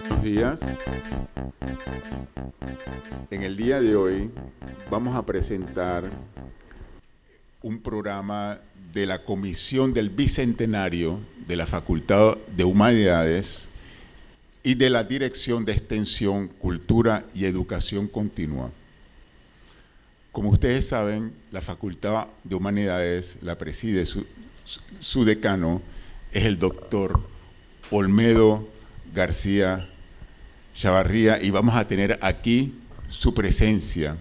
Buenos días. En el día de hoy vamos a presentar un programa de la Comisión del Bicentenario de la Facultad de Humanidades y de la Dirección de Extensión, Cultura y Educación Continua. Como ustedes saben, la Facultad de Humanidades la preside su decano, es el doctor Olmedo García Chavarría, y vamos a tener aquí su presencia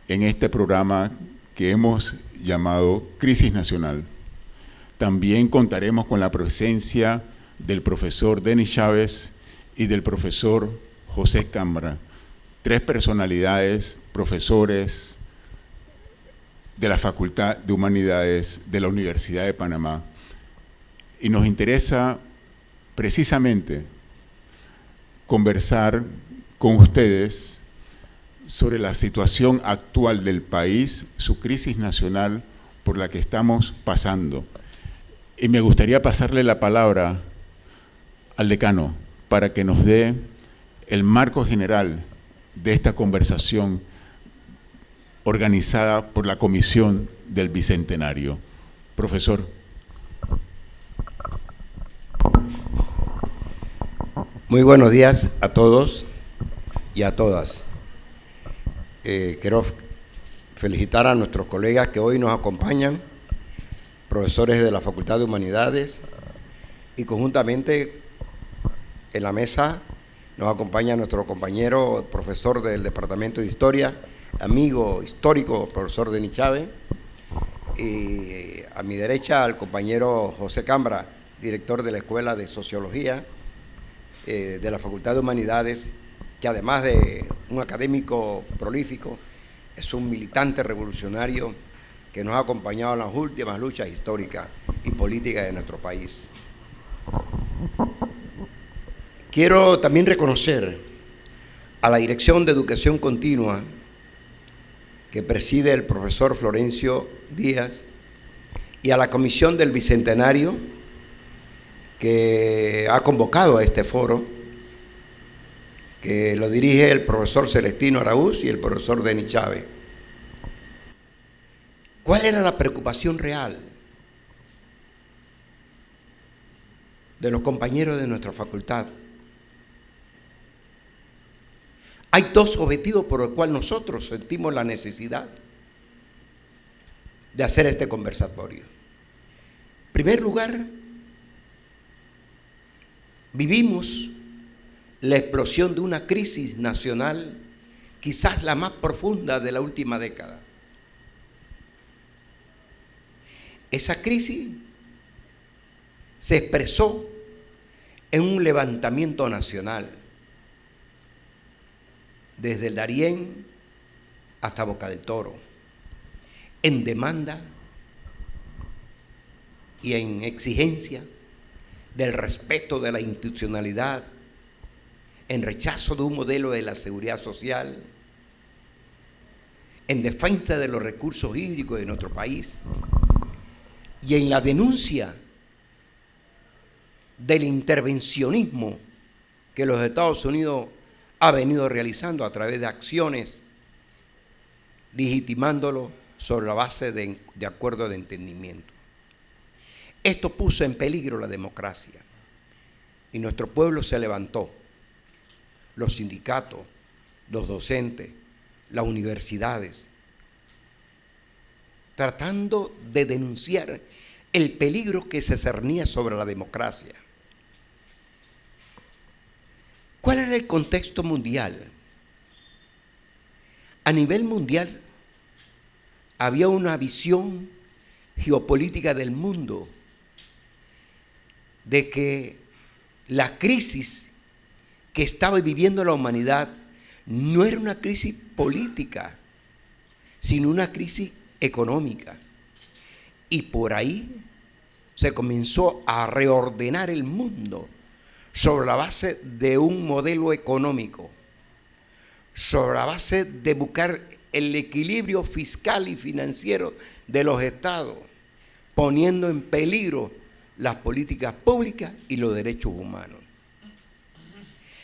en este programa que hemos llamado Crisis Nacional. También contaremos con la presencia del profesor Denis Chávez y del profesor José Cambra, tres personalidades, profesores de la Facultad de Humanidades de la Universidad de Panamá. Y nos interesa precisamente conversar con ustedes sobre la situación actual del país, su crisis nacional por la que estamos pasando. Y me gustaría pasarle la palabra al decano para que nos dé el marco general de esta conversación organizada por la Comisión del Bicentenario. Profesor. Muy buenos días a todos y a todas. Quiero felicitar a nuestros colegas que hoy nos acompañan, profesores de la Facultad de Humanidades, y conjuntamente en la mesa nos acompaña nuestro compañero, profesor del Departamento de Historia, amigo histórico, profesor Denis Chávez, y a mi derecha al compañero José Cambra, director de la Escuela de Sociología de la Facultad de Humanidades, que además de un académico prolífico, es un militante revolucionario que nos ha acompañado en las últimas luchas históricas y políticas de nuestro país. Quiero también reconocer a la Dirección de Educación Continua que preside el profesor Florencio Díaz y a la Comisión del Bicentenario que ha convocado a este foro, que lo dirige el profesor Celestino Araúz y el profesor Denis Chávez. ¿Cuál era la preocupación real de los compañeros de nuestra facultad? Hay dos objetivos por los cuales nosotros sentimos la necesidad de hacer este conversatorio. En primer lugar, vivimos la explosión de una crisis nacional, quizás la más profunda de la última década. Esa crisis se expresó en un levantamiento nacional, desde el Darién hasta Boca del Toro, en demanda y en exigencia del respeto de la institucionalidad, en rechazo de un modelo de la seguridad social, en defensa de los recursos hídricos de nuestro país y en la denuncia del intervencionismo que los Estados Unidos ha venido realizando a través de acciones, legitimándolo sobre la base de acuerdo de entendimiento. Esto puso en peligro la democracia y nuestro pueblo se levantó. Los sindicatos, los docentes, las universidades, tratando de denunciar el peligro que se cernía sobre la democracia. ¿Cuál era el contexto mundial? A nivel mundial había una visión geopolítica del mundo de que la crisis que estaba viviendo la humanidad no era una crisis política, sino una crisis económica. Y por ahí se comenzó a reordenar el mundo sobre la base de un modelo económico, sobre la base de buscar el equilibrio fiscal y financiero de los estados, poniendo en peligro las políticas públicas y los derechos humanos.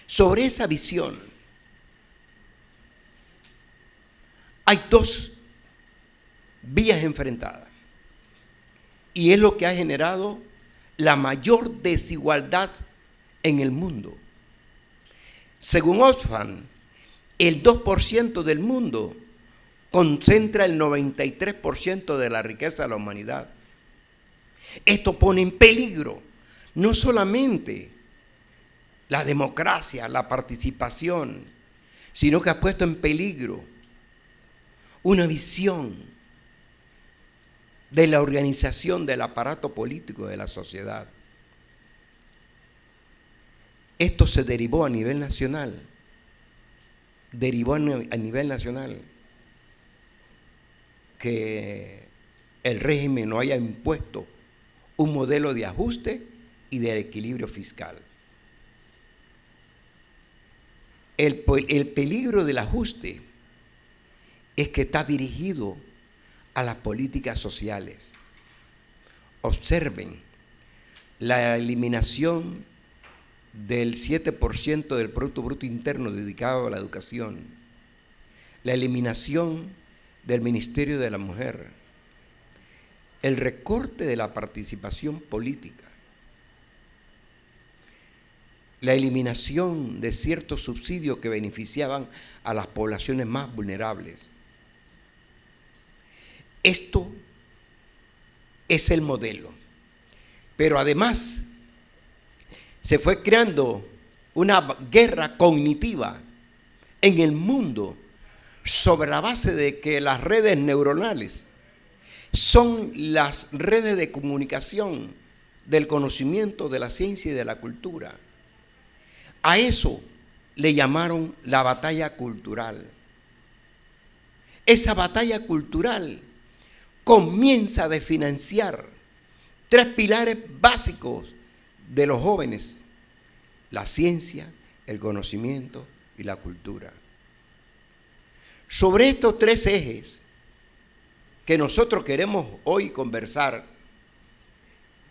Sobre esa visión hay dos vías enfrentadas y es lo que ha generado la mayor desigualdad en el mundo. Según Oxfam, el 2% del mundo concentra el 93% de la riqueza de la humanidad. Esto pone en peligro no solamente la democracia, la participación, sino que ha puesto en peligro una visión de la organización del aparato político de la sociedad. Esto se derivó a nivel nacional. Que el régimen no haya impuesto un modelo de ajuste y de equilibrio fiscal. El peligro del ajuste es que está dirigido a las políticas sociales. Observen la eliminación del 7% del Producto Bruto Interno dedicado a la educación, la eliminación del Ministerio de la Mujer, el recorte de la participación política, la eliminación de ciertos subsidios que beneficiaban a las poblaciones más vulnerables. Esto es el modelo. Pero además se fue creando una guerra cognitiva en el mundo sobre la base de que las redes neuronales son las redes de comunicación del conocimiento, de la ciencia y de la cultura. A eso le llamaron la batalla cultural. Esa batalla cultural comienza a desfinanciar tres pilares básicos de los jóvenes: la ciencia, el conocimiento y la cultura. Sobre estos tres ejes que nosotros queremos hoy conversar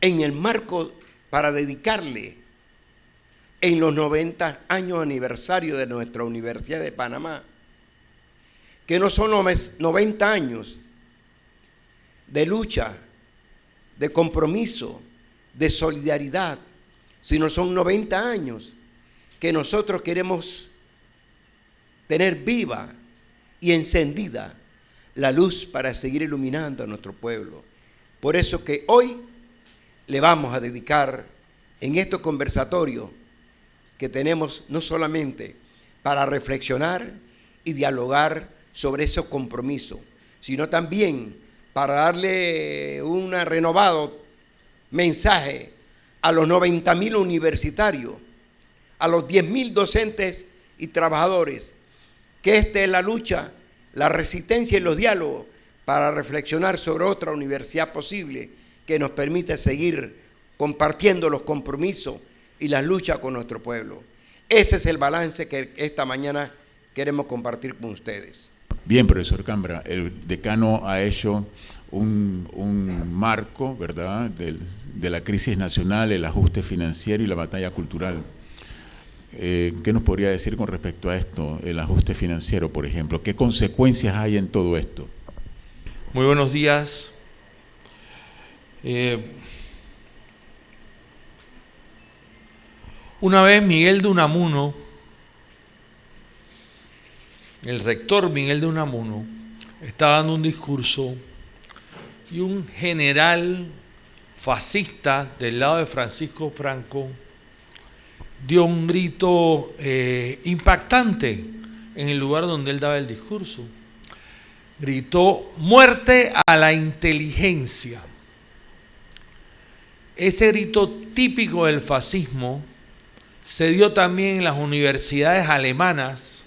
en el marco para dedicarle en los 90 años aniversario de nuestra Universidad de Panamá, que no son 90 años de lucha, de compromiso, de solidaridad, sino son 90 años que nosotros queremos tener viva y encendida la luz para seguir iluminando a nuestro pueblo. Por eso que hoy le vamos a dedicar en estos conversatorios que tenemos no solamente para reflexionar y dialogar sobre esos compromisos, sino también para darle un renovado mensaje a los 90.000 universitarios, a los 10.000 docentes y trabajadores, que esta es la lucha, la resistencia y los diálogos para reflexionar sobre otra universidad posible que nos permita seguir compartiendo los compromisos y las luchas con nuestro pueblo. Ese es el balance que esta mañana queremos compartir con ustedes. Bien, profesor Cambra, el decano ha hecho un marco, ¿verdad?, de la crisis nacional, el ajuste financiero y la batalla cultural. ¿Qué nos podría decir con respecto a esto, el ajuste financiero, por ejemplo? ¿Qué consecuencias hay en todo esto? Muy buenos días. Una vez Miguel de Unamuno, el rector Miguel de Unamuno, estaba dando un discurso y un general fascista del lado de Francisco Franco dio un grito impactante en el lugar donde él daba el discurso. Gritó: muerte a la inteligencia. Ese grito típico del fascismo se dio también en las universidades alemanas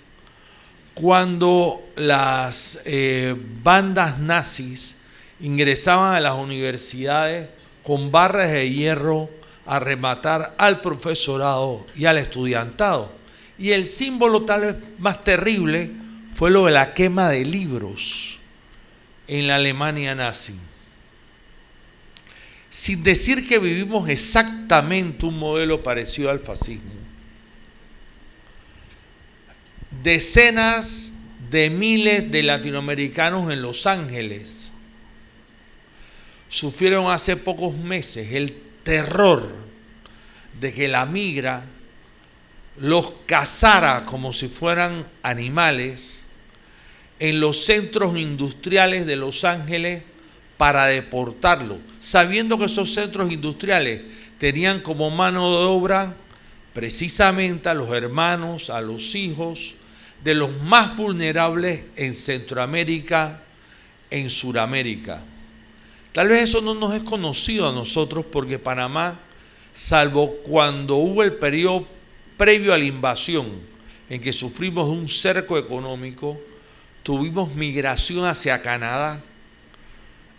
cuando las bandas nazis ingresaban a las universidades con barras de hierro arrematar al profesorado y al estudiantado. Y el símbolo tal vez más terrible fue lo de la quema de libros en la Alemania nazi. Sin decir que vivimos exactamente un modelo parecido al fascismo. Decenas de miles de latinoamericanos en Los Ángeles sufrieron hace pocos meses el terror de que la migra los cazara como si fueran animales en los centros industriales de Los Ángeles para deportarlos, sabiendo que esos centros industriales tenían como mano de obra precisamente a los hermanos, a los hijos de los más vulnerables en Centroamérica, en Suramérica. Tal vez eso no nos es conocido a nosotros porque Panamá, salvo cuando hubo el periodo previo a la invasión en que sufrimos de un cerco económico, tuvimos migración hacia Canadá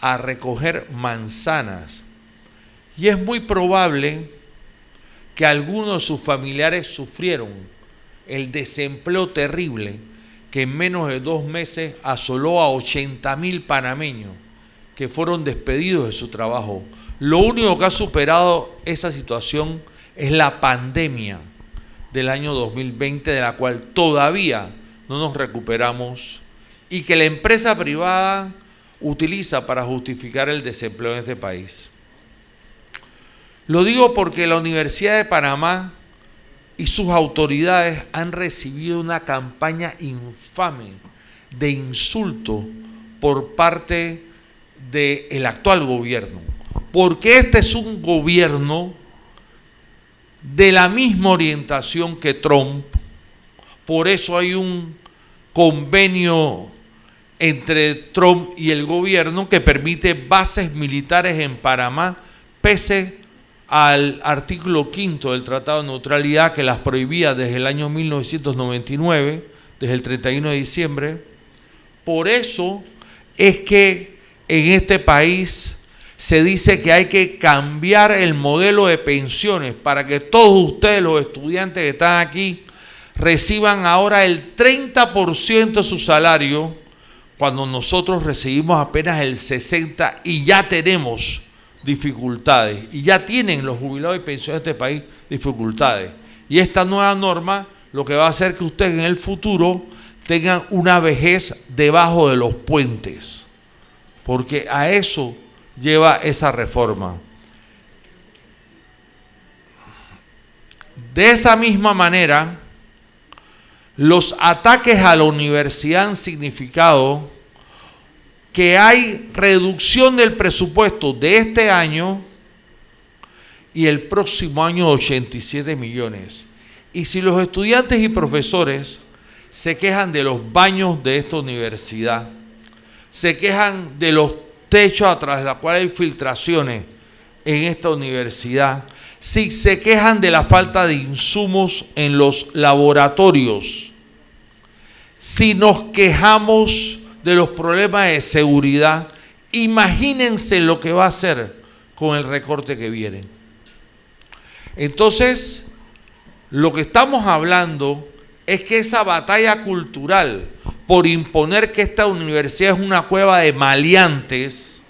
a recoger manzanas. Y es muy probable que algunos de sus familiares sufrieron el desempleo terrible que en menos de 2 meses asoló a 80.000 panameños que fueron despedidos de su trabajo. Lo único que ha superado esa situación es la pandemia del año 2020, de la cual todavía no nos recuperamos y que la empresa privada utiliza para justificar el desempleo en este país. Lo digo porque la Universidad de Panamá y sus autoridades han recibido una campaña infame de insulto por parte del actual gobierno, porque este es un gobierno de la misma orientación que Trump. Por eso hay un convenio entre Trump y el gobierno que permite bases militares en Panamá, pese al artículo 5 del Tratado de Neutralidad que las prohibía desde el año 1999, desde el 31 de diciembre. Por eso es que en este país se dice que hay que cambiar el modelo de pensiones para que todos ustedes, los estudiantes que están aquí, reciban ahora el 30% de su salario, cuando nosotros recibimos apenas el 60% y ya tenemos dificultades, y ya tienen los jubilados y pensionados de este país dificultades. Y esta nueva norma lo que va a hacer que ustedes en el futuro tengan una vejez debajo de los puentes, porque a eso lleva esa reforma. De esa misma manera, los ataques a la universidad han significado que hay reducción del presupuesto de este año y el próximo año de 87 millones. Y si los estudiantes y profesores se quejan de los baños de esta universidad, se quejan de los techos a través de los cuales hay filtraciones en esta universidad, si se quejan de la falta de insumos en los laboratorios, si nos quejamos de los problemas de seguridad, imagínense lo que va a hacer con el recorte que viene. Entonces, lo que estamos hablando es que esa batalla cultural por imponer que esta universidad es una cueva de maleantes,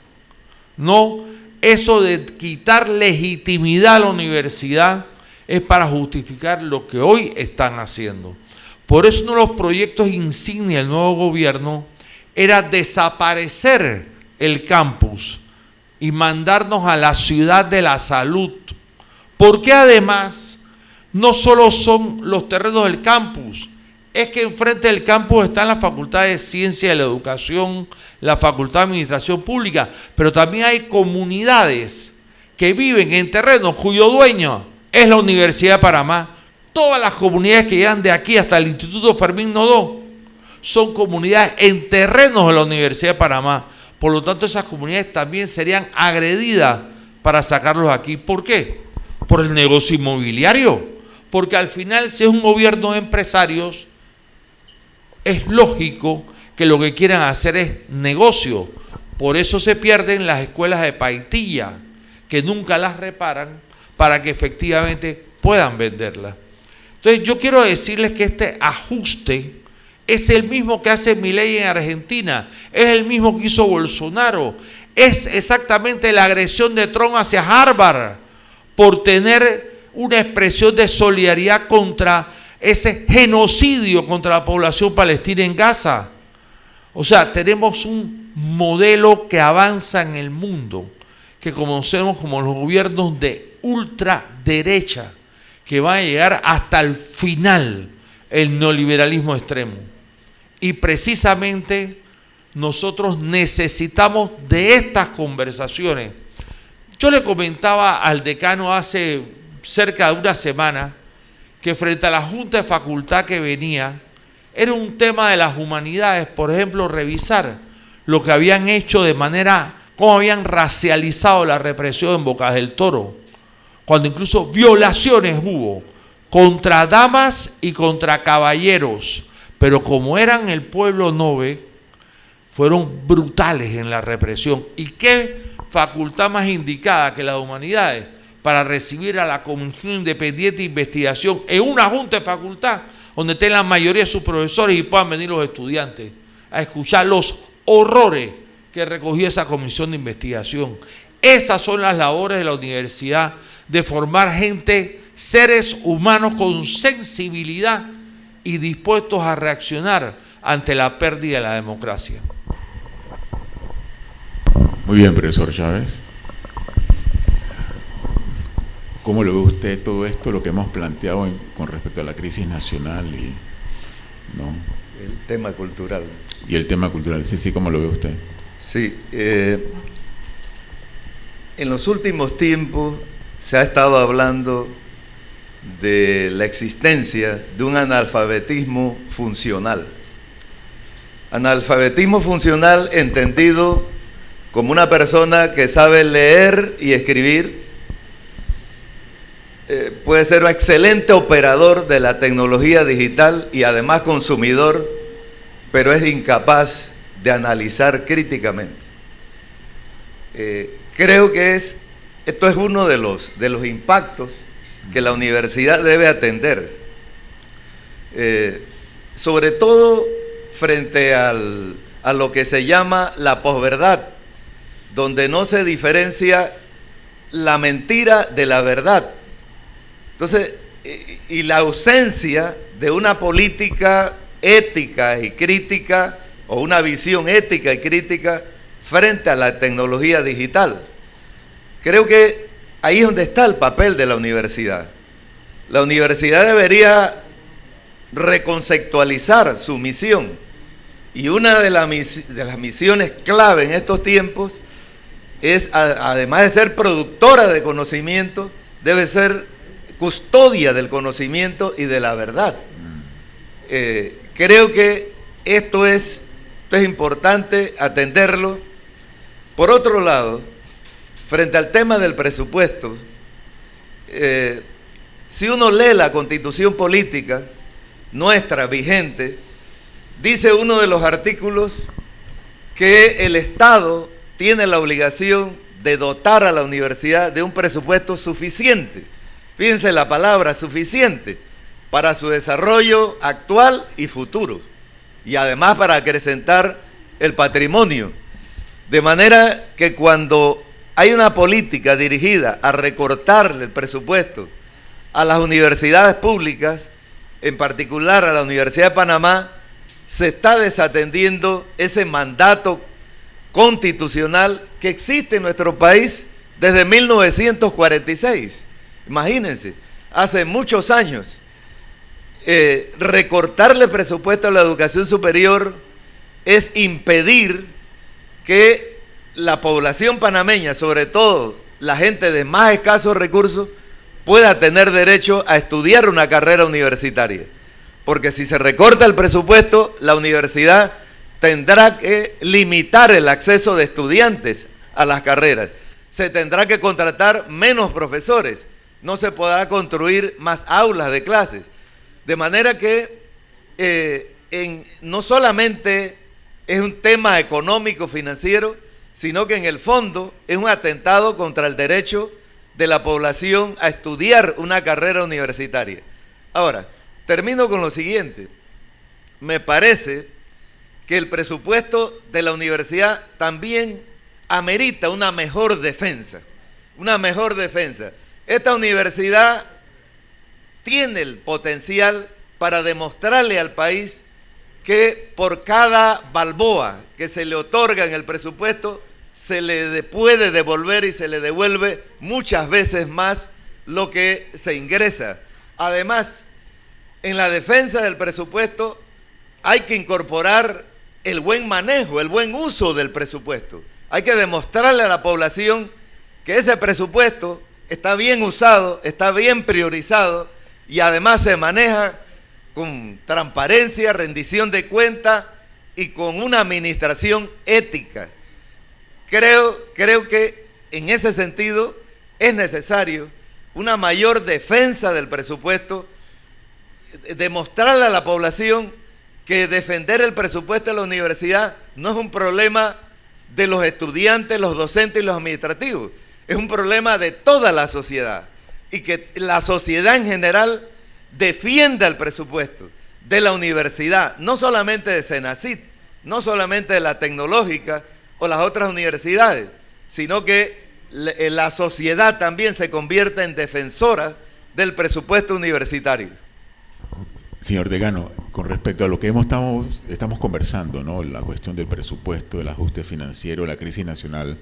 no, eso de quitar legitimidad a la universidad es para justificar lo que hoy están haciendo. Por eso uno de los proyectos insignia del nuevo gobierno era desaparecer el campus y mandarnos a la ciudad de la salud, porque además no solo son los terrenos del campus, es que enfrente del campus están la Facultad de Ciencia de la Educación, la Facultad de Administración Pública, pero también hay comunidades que viven en terrenos cuyo dueño es la Universidad de Panamá. Todas las comunidades que llegan de aquí hasta el Instituto Fermín Nodó son comunidades en terrenos de la Universidad de Panamá. Por lo tanto, esas comunidades también serían agredidas para sacarlos aquí. ¿Por qué? Por el negocio inmobiliario. Porque al final, si es un gobierno de empresarios, es lógico que lo que quieran hacer es negocio. Por eso se pierden las escuelas de Paitilla, que nunca las reparan, para que efectivamente puedan venderla. Entonces yo quiero decirles que este ajuste es el mismo que hace Milei en Argentina, es el mismo que hizo Bolsonaro, es exactamente la agresión de Trump hacia Harvard por tener una expresión de solidaridad contra ese genocidio contra la población palestina en Gaza. O sea, tenemos un modelo que avanza en el mundo, que conocemos como los gobiernos de ultraderecha, que van a llegar hasta el final, el neoliberalismo extremo. Y precisamente nosotros necesitamos de estas conversaciones. Yo le comentaba al decano hace cerca de una semana que frente a la Junta de Facultad que venía, era un tema de las humanidades, por ejemplo, revisar lo que habían hecho de manera, cómo habían racializado la represión en Bocas del Toro, cuando incluso violaciones hubo contra damas y contra caballeros, pero como eran el pueblo noble, fueron brutales en la represión. ¿Y qué facultad más indicada que la de humanidades para recibir a la Comisión Independiente de Investigación en una junta de facultad donde estén la mayoría de sus profesores y puedan venir los estudiantes a escuchar los horrores que recogió esa comisión de investigación? Esas son las labores de la universidad, de formar gente, seres humanos con sensibilidad y dispuestos a reaccionar ante la pérdida de la democracia. Muy bien, profesor Chávez. ¿Cómo lo ve usted todo esto, lo que hemos planteado con respecto a la crisis nacional ¿no? El tema cultural. Y el tema cultural? Sí, ¿cómo lo ve usted? Sí, en los últimos tiempos se ha estado hablando de la existencia de un analfabetismo funcional. Analfabetismo funcional entendido como una persona que sabe leer y escribir, puede ser un excelente operador de la tecnología digital y además consumidor, pero es incapaz de analizar críticamente. Creo que esto es uno de los impactos que la universidad debe atender, sobre todo frente a lo que se llama la posverdad, donde no se diferencia la mentira de la verdad. Entonces, y la ausencia de una política ética y crítica, o una visión ética y crítica frente a la tecnología digital. Creo que ahí es donde está el papel de la universidad. La universidad debería reconceptualizar su misión, y una de las misiones clave en estos tiempos es, además de ser productora de conocimiento, debe ser custodia del conocimiento y de la verdad. Creo que esto es importante atenderlo. Por otro lado, frente al tema del presupuesto, si uno lee la Constitución política nuestra vigente, dice uno de los artículos que el Estado tiene la obligación de dotar a la universidad de un presupuesto suficiente. Fíjense la palabra suficiente para su desarrollo actual y futuro, y además para acrecentar el patrimonio. De manera que cuando hay una política dirigida a recortarle el presupuesto a las universidades públicas, en particular a la Universidad de Panamá, se está desatendiendo ese mandato constitucional que existe en nuestro país desde 1946. Imagínense, hace muchos años. Recortarle presupuesto a la educación superior es impedir que la población panameña, sobre todo la gente de más escasos recursos, pueda tener derecho a estudiar una carrera universitaria. Porque si se recorta el presupuesto, la universidad tendrá que limitar el acceso de estudiantes a las carreras. Se tendrá que contratar menos profesores. No se podrá construir más aulas de clases. De manera que no solamente es un tema económico, financiero, sino que en el fondo es un atentado contra el derecho de la población a estudiar una carrera universitaria. Ahora, termino con lo siguiente. Me parece que el presupuesto de la universidad también amerita una mejor defensa. Una mejor defensa. Esta universidad tiene el potencial para demostrarle al país que por cada balboa que se le otorga en el presupuesto, se le puede devolver y se le devuelve muchas veces más lo que se ingresa. Además, en la defensa del presupuesto hay que incorporar el buen manejo, el buen uso del presupuesto. Hay que demostrarle a la población que ese presupuesto está bien usado, está bien priorizado y además se maneja con transparencia, rendición de cuentas y con una administración ética. Creo que en ese sentido es necesario una mayor defensa del presupuesto, demostrarle a la población que defender el presupuesto de la universidad no es un problema de los estudiantes, los docentes y los administrativos, es un problema de toda la sociedad y que la sociedad en general defienda el presupuesto de la universidad, no solamente de Senacid, no solamente de la tecnológica o las otras universidades, sino que la sociedad también se convierta en defensora del presupuesto universitario. Señor decano, con respecto a lo que estamos conversando, ¿no? La cuestión del presupuesto, el ajuste financiero, la crisis nacional,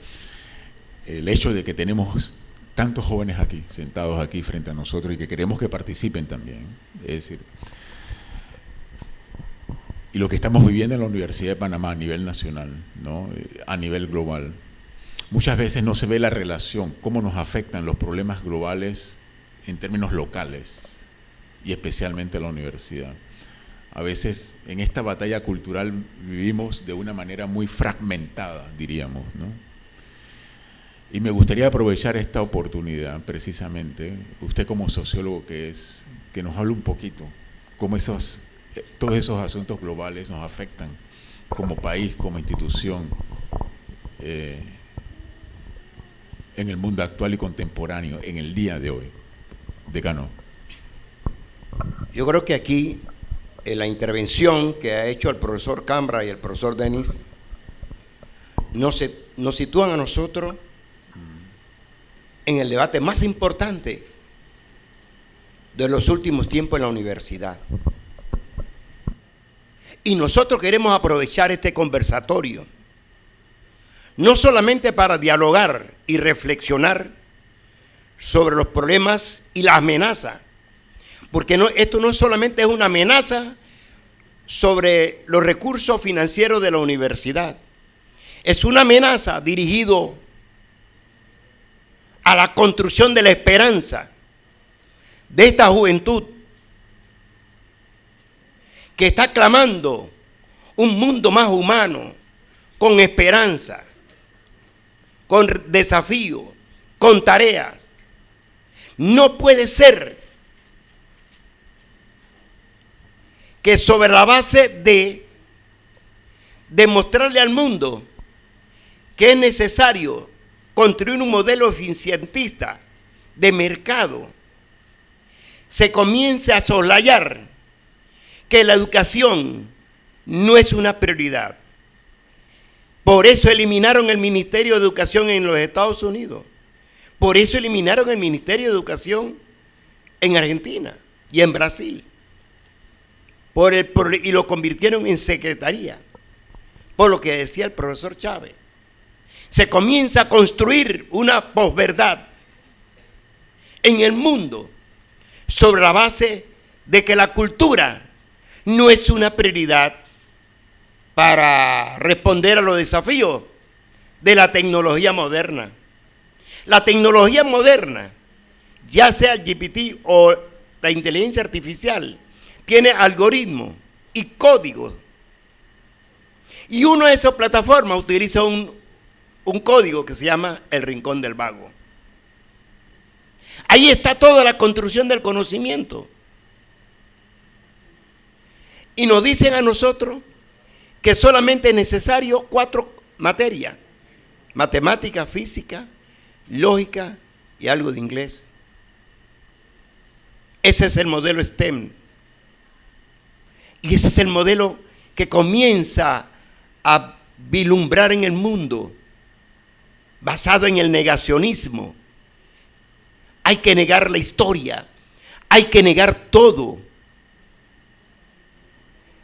el hecho de que tenemos tantos jóvenes aquí, sentados aquí frente a nosotros y que queremos que participen también, es decir, y lo que estamos viviendo en la Universidad de Panamá a nivel nacional, ¿no? A nivel global, muchas veces no se ve la relación, cómo nos afectan los problemas globales en términos locales y especialmente a la universidad. A veces en esta batalla cultural vivimos de una manera muy fragmentada, diríamos, ¿no? Y me gustaría aprovechar esta oportunidad, precisamente, usted como sociólogo que es, que nos hable un poquito cómo todos esos asuntos globales nos afectan como país, como institución, en el mundo actual y contemporáneo, en el día de hoy. Decano. Yo creo que aquí la intervención que ha hecho el profesor Cambra y el profesor Denis nos sitúan a nosotros en el debate más importante de los últimos tiempos en la universidad. Y nosotros queremos aprovechar este conversatorio no solamente para dialogar y reflexionar sobre los problemas y las amenazas, porque esto no solamente es una amenaza sobre los recursos financieros de la universidad, es una amenaza dirigido a la construcción de la esperanza de esta juventud que está clamando un mundo más humano, con esperanza, con desafíos, con tareas. No puede ser que sobre la base de demostrarle al mundo que es necesario construir un modelo eficientista de mercado, se comience a soslayar que la educación no es una prioridad. Por eso eliminaron el Ministerio de Educación en los Estados Unidos. Por eso eliminaron el Ministerio de Educación en Argentina y en Brasil. Y lo convirtieron en secretaría. Por lo que decía el profesor Chávez. Se comienza a construir una posverdad en el mundo sobre la base de que la cultura no es una prioridad para responder a los desafíos de la tecnología moderna. La tecnología moderna, ya sea el GPT o la inteligencia artificial, tiene algoritmos y códigos. Y una de esas plataformas utiliza un código que se llama el Rincón del Vago. Ahí está toda la construcción del conocimiento. Y nos dicen a nosotros que solamente es necesario 4 materias: matemática, física, lógica y algo de inglés. Ese es el modelo STEM. Y ese es el modelo que comienza a vislumbrar en el mundo, basado en el negacionismo. Hay que negar la historia, hay que negar todo.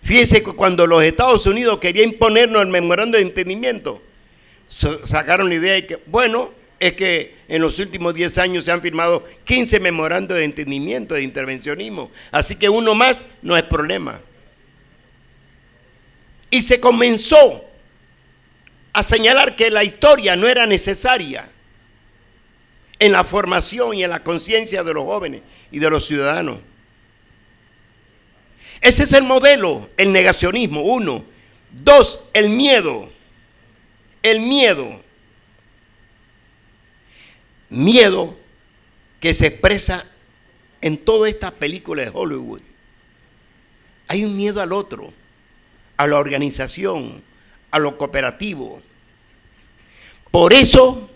Fíjense que cuando los Estados Unidos querían imponernos el memorándum de entendimiento, sacaron la idea de que, bueno, es que en los últimos 10 años se han firmado 15 memorandos de entendimiento, de intervencionismo, así que uno más no es problema. Y se comenzó a señalar que la historia no era necesaria en la formación y en la conciencia de los jóvenes y de los ciudadanos. Ese es el modelo, el negacionismo, 1. 2, el miedo. El miedo. Miedo que se expresa en todas estas películas de Hollywood. Hay un miedo al otro, a la organización, a lo cooperativo. Por eso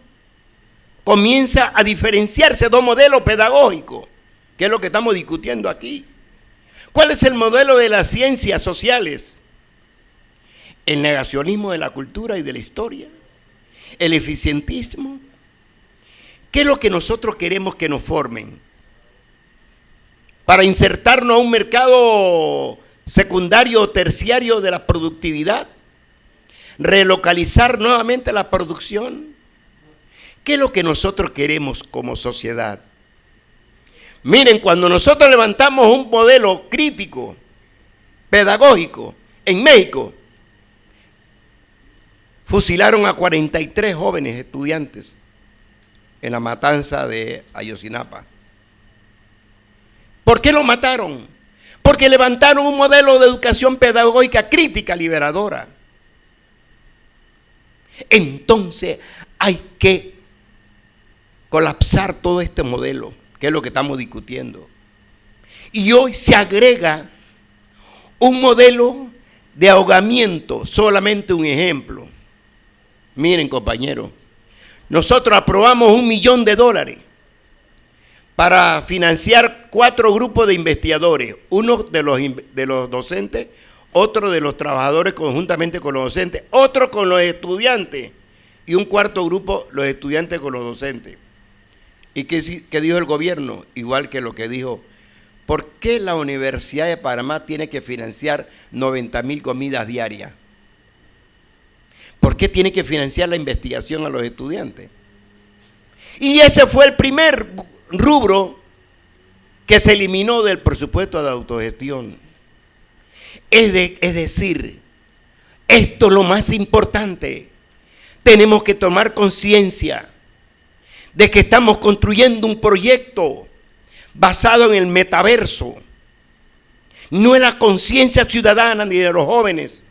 comienza a diferenciarse dos modelos pedagógicos, que es lo que estamos discutiendo aquí. ¿Cuál es el modelo de las ciencias sociales? El negacionismo de la cultura y de la historia, el eficientismo. ¿Qué es lo que nosotros queremos que nos formen? Para insertarnos a un mercado secundario o terciario de la productividad, relocalizar nuevamente la producción. ¿Qué es lo que nosotros queremos como sociedad? Miren, cuando nosotros levantamos un modelo crítico, pedagógico, en México, fusilaron a 43 jóvenes estudiantes en la matanza de Ayotzinapa. ¿Por qué lo mataron? Porque levantaron un modelo de educación pedagógica crítica, liberadora. Entonces hay que colapsar todo este modelo, que es lo que estamos discutiendo. Y hoy se agrega un modelo de ahogamiento, solamente un ejemplo. Miren, compañeros, nosotros aprobamos $1 millón para financiar 4 grupos de investigadores, uno de los docentes, otro de los trabajadores conjuntamente con los docentes, otro con los estudiantes y un cuarto grupo los estudiantes con los docentes. ¿Y qué dijo el gobierno? Igual que lo que dijo, ¿por qué la Universidad de Panamá tiene que financiar 90,000 comidas diarias? ¿Por qué tiene que financiar la investigación a los estudiantes? Y ese fue el primer rubro que se eliminó del presupuesto de autogestión. Es decir, esto es lo más importante. Tenemos que tomar conciencia de que estamos construyendo un proyecto basado en el metaverso. No en la conciencia ciudadana ni de los jóvenes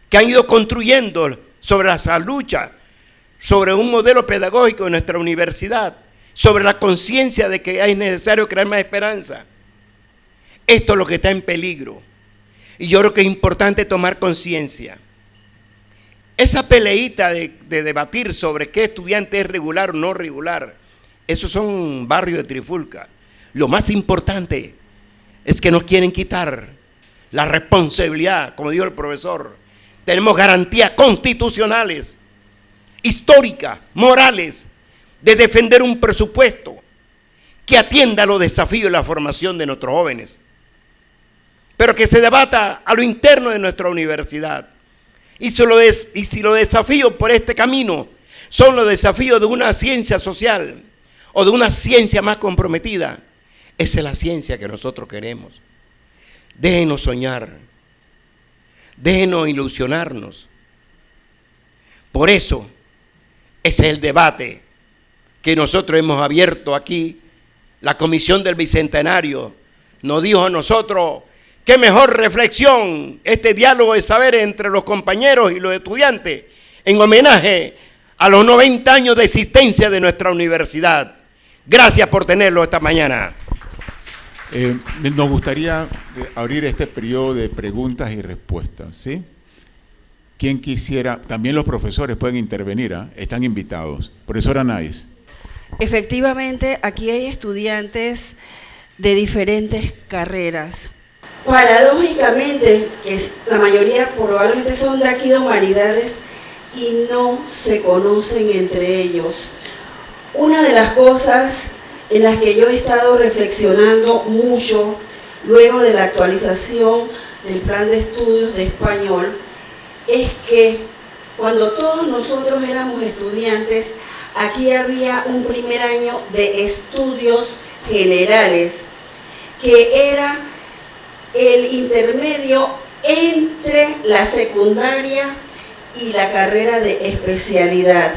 que han ido construyendo sobre esa lucha, sobre un modelo pedagógico en nuestra universidad, sobre la conciencia de que es necesario crear más esperanza. Esto es lo que está en peligro. Y yo creo que es importante tomar conciencia. Esa peleita de debatir sobre qué estudiante es regular o no regular, esos son barrios de trifulca. Lo más importante es que nos quieren quitar la responsabilidad, como dijo el profesor. Tenemos garantías constitucionales, históricas, morales, de defender un presupuesto que atienda a los desafíos de la formación de nuestros jóvenes, pero que se debata a lo interno de nuestra universidad. Y si los desafíos por este camino son los desafíos de una ciencia social o de una ciencia más comprometida, esa es la ciencia que nosotros queremos. Déjenos soñar, déjenos ilusionarnos. Por eso, ese es el debate que nosotros hemos abierto aquí. La Comisión del Bicentenario nos dijo a nosotros: qué mejor reflexión, este diálogo de saberes entre los compañeros y los estudiantes, en homenaje a los 90 años de existencia de nuestra universidad. Gracias por tenerlo esta mañana. Nos gustaría abrir este periodo de preguntas y respuestas, ¿sí? ¿Quién quisiera? También los profesores pueden intervenir, ¿eh? Están invitados. Profesora Nais. Efectivamente, aquí hay estudiantes de diferentes carreras. Paradójicamente, la mayoría probablemente son de aquí de humanidades y no se conocen entre ellos. Una de las cosas en las que yo he estado reflexionando mucho luego de la actualización del plan de estudios de español es que cuando todos nosotros éramos estudiantes, aquí había un primer año de estudios generales, que era el intermedio entre la secundaria y la carrera de especialidad.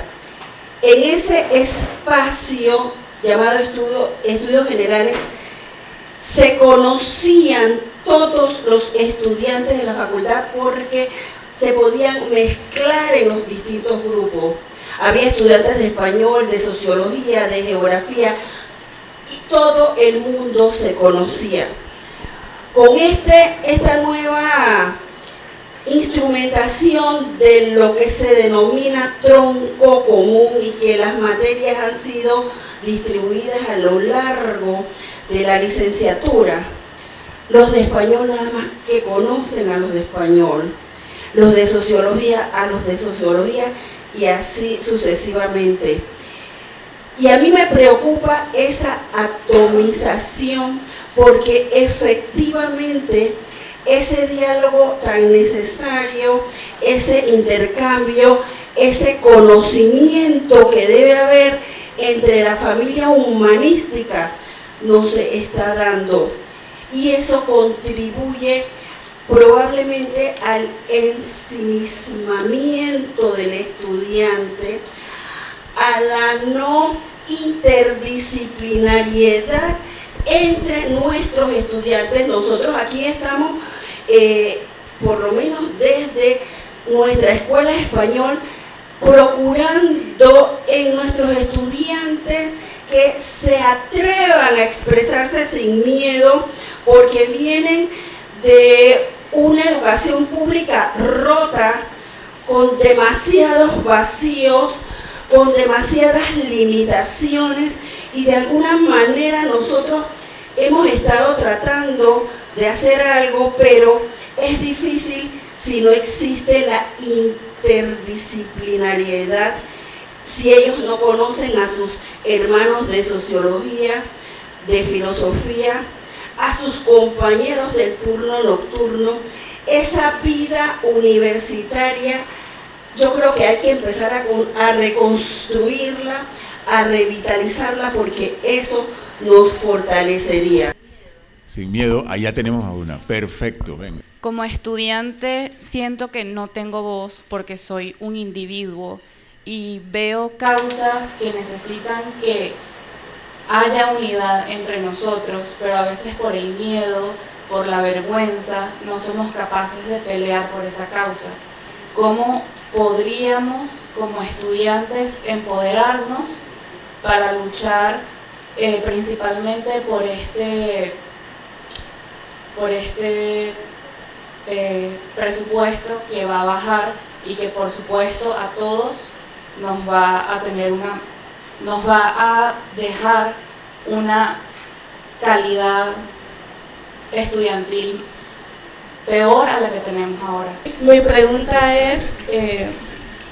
En ese espacio llamado estudios generales se conocían todos los estudiantes de la facultad porque se podían mezclar en los distintos grupos. Había estudiantes de español, de sociología, de geografía, y todo el mundo se conocía. Con esta nueva instrumentación de lo que se denomina tronco común y que las materias han sido distribuidas a lo largo de la licenciatura, los de español nada más que conocen a los de español, los de sociología a los de sociología y así sucesivamente. Y a mí me preocupa esa atomización porque efectivamente ese diálogo tan necesario, ese intercambio, ese conocimiento que debe haber entre la familia humanística no se está dando. Y eso contribuye probablemente al ensimismamiento del estudiante, a la no interdisciplinariedad entre nuestros estudiantes. Nosotros aquí estamos, por lo menos desde nuestra escuela de español, procurando en nuestros estudiantes que se atrevan a expresarse sin miedo, porque vienen de una educación pública rota, con demasiados vacíos, con demasiadas limitaciones, y de alguna manera nosotros hemos estado tratando de hacer algo, pero es difícil si no existe la interdisciplinariedad, si ellos no conocen a sus hermanos de sociología, de filosofía, a sus compañeros del turno nocturno. Esa vida universitaria yo creo que hay que empezar a reconstruirla, a revitalizarla, porque eso nos fortalecería. Sin miedo, allá tenemos a una. Perfecto, venga. Como estudiante siento que no tengo voz porque soy un individuo y veo causas que necesitan que haya unidad entre nosotros, pero a veces por el miedo, por la vergüenza, no somos capaces de pelear por esa causa. ¿Cómo podríamos, como estudiantes, empoderarnos para luchar principalmente por este presupuesto que va a bajar y que por supuesto a todos nos va a dejar una calidad estudiantil peor a la que tenemos ahora? Mi pregunta es,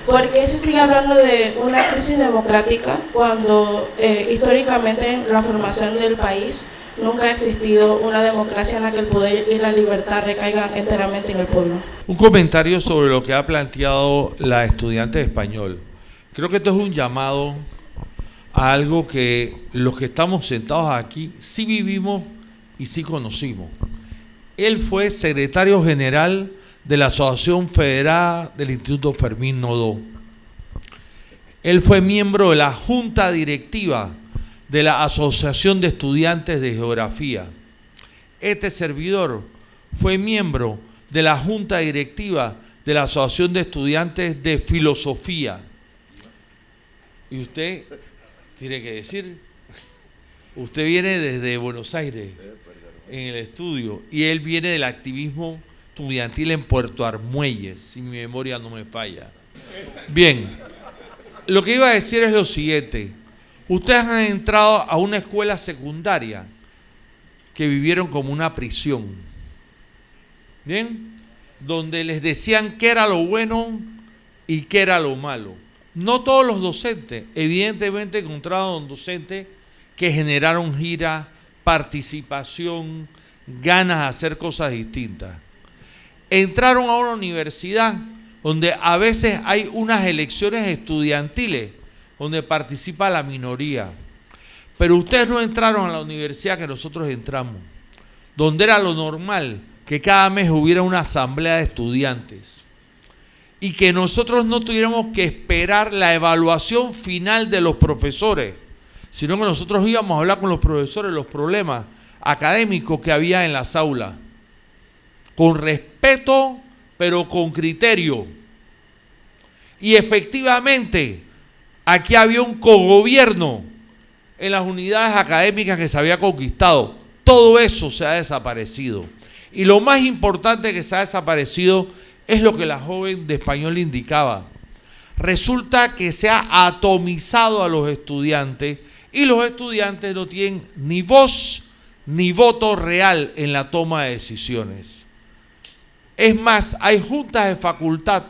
¿por qué se sigue hablando de una crisis democrática cuando históricamente en la formación del país nunca ha existido una democracia en la que el poder y la libertad recaigan enteramente en el pueblo? Un comentario sobre lo que ha planteado la estudiante de español. Creo que esto es un llamado a algo que los que estamos sentados aquí sí vivimos y sí conocimos. Él fue secretario general de la Asociación Federada del Instituto Fermín Nodó. Él fue miembro de la Junta Directiva de la Asociación de Estudiantes de Geografía. Este servidor fue miembro de la Junta Directiva de la Asociación de Estudiantes de Filosofía. Y usted tiene que decir, usted viene desde Buenos Aires en el estudio y él viene del activismo estudiantil en Puerto Armuelles, si mi memoria no me falla. Bien, lo que iba a decir es lo siguiente. Ustedes han entrado a una escuela secundaria que vivieron como una prisión, ¿bien? Donde les decían qué era lo bueno y qué era lo malo. No todos los docentes, evidentemente encontraron docentes que generaron gira, participación, ganas de hacer cosas distintas. Entraron a una universidad donde a veces hay unas elecciones estudiantiles donde participa la minoría. Pero ustedes no entraron a la universidad que nosotros entramos, donde era lo normal que cada mes hubiera una asamblea de estudiantes y que nosotros no tuviéramos que esperar la evaluación final de los profesores, sino que nosotros íbamos a hablar con los profesores los problemas académicos que había en las aulas, con respeto, pero con criterio. Y efectivamente, aquí había un cogobierno en las unidades académicas que se había conquistado. Todo eso se ha desaparecido. Y lo más importante que se ha desaparecido es lo que la joven de español indicaba. Resulta que se ha atomizado a los estudiantes y los estudiantes no tienen ni voz ni voto real en la toma de decisiones. Es más, hay juntas de facultad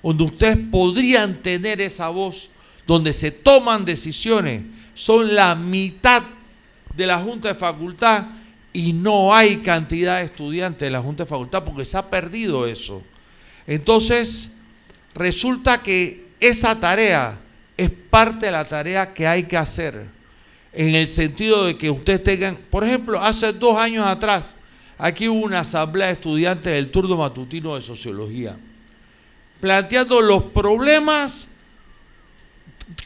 donde ustedes podrían tener esa voz, donde se toman decisiones. Son la mitad de la junta de facultad y no hay cantidad de estudiantes de la junta de facultad porque se ha perdido eso. Entonces, resulta que esa tarea es parte de la tarea que hay que hacer, en el sentido de que ustedes tengan, por ejemplo, hace 2 años atrás, aquí hubo una asamblea de estudiantes del turno matutino de sociología, planteando los problemas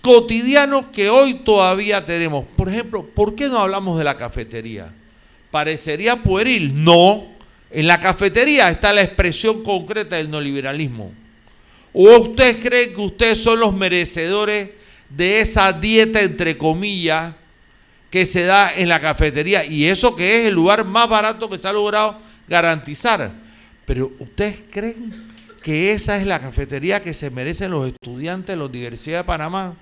cotidianos que hoy todavía tenemos. Por ejemplo, ¿por qué no hablamos de la cafetería? Parecería pueril. No, en la cafetería está la expresión concreta del neoliberalismo. ¿O ustedes creen que ustedes son los merecedores de esa dieta, entre comillas, que se da en la cafetería? Y eso que es el lugar más barato que se ha logrado garantizar. Pero ¿ustedes creen que esa es la cafetería que se merecen los estudiantes de la Universidad de Panamá?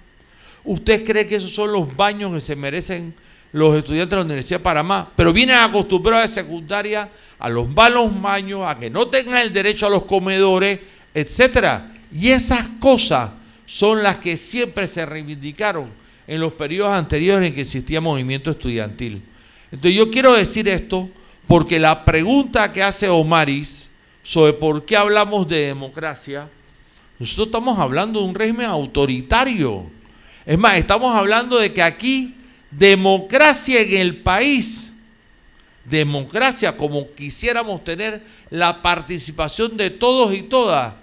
¿Usted cree que esos son los baños que se merecen los estudiantes de la Universidad de Panamá? Pero vienen acostumbrados de secundaria a los malos baños, a que no tengan el derecho a los comedores, etcétera. Y esas cosas son las que siempre se reivindicaron en los periodos anteriores en que existía movimiento estudiantil. Entonces yo quiero decir esto porque la pregunta que hace Omaris sobre por qué hablamos de democracia, nosotros estamos hablando de un régimen autoritario. Es más, estamos hablando de que aquí democracia en el país, democracia como quisiéramos tener la participación de todos y todas,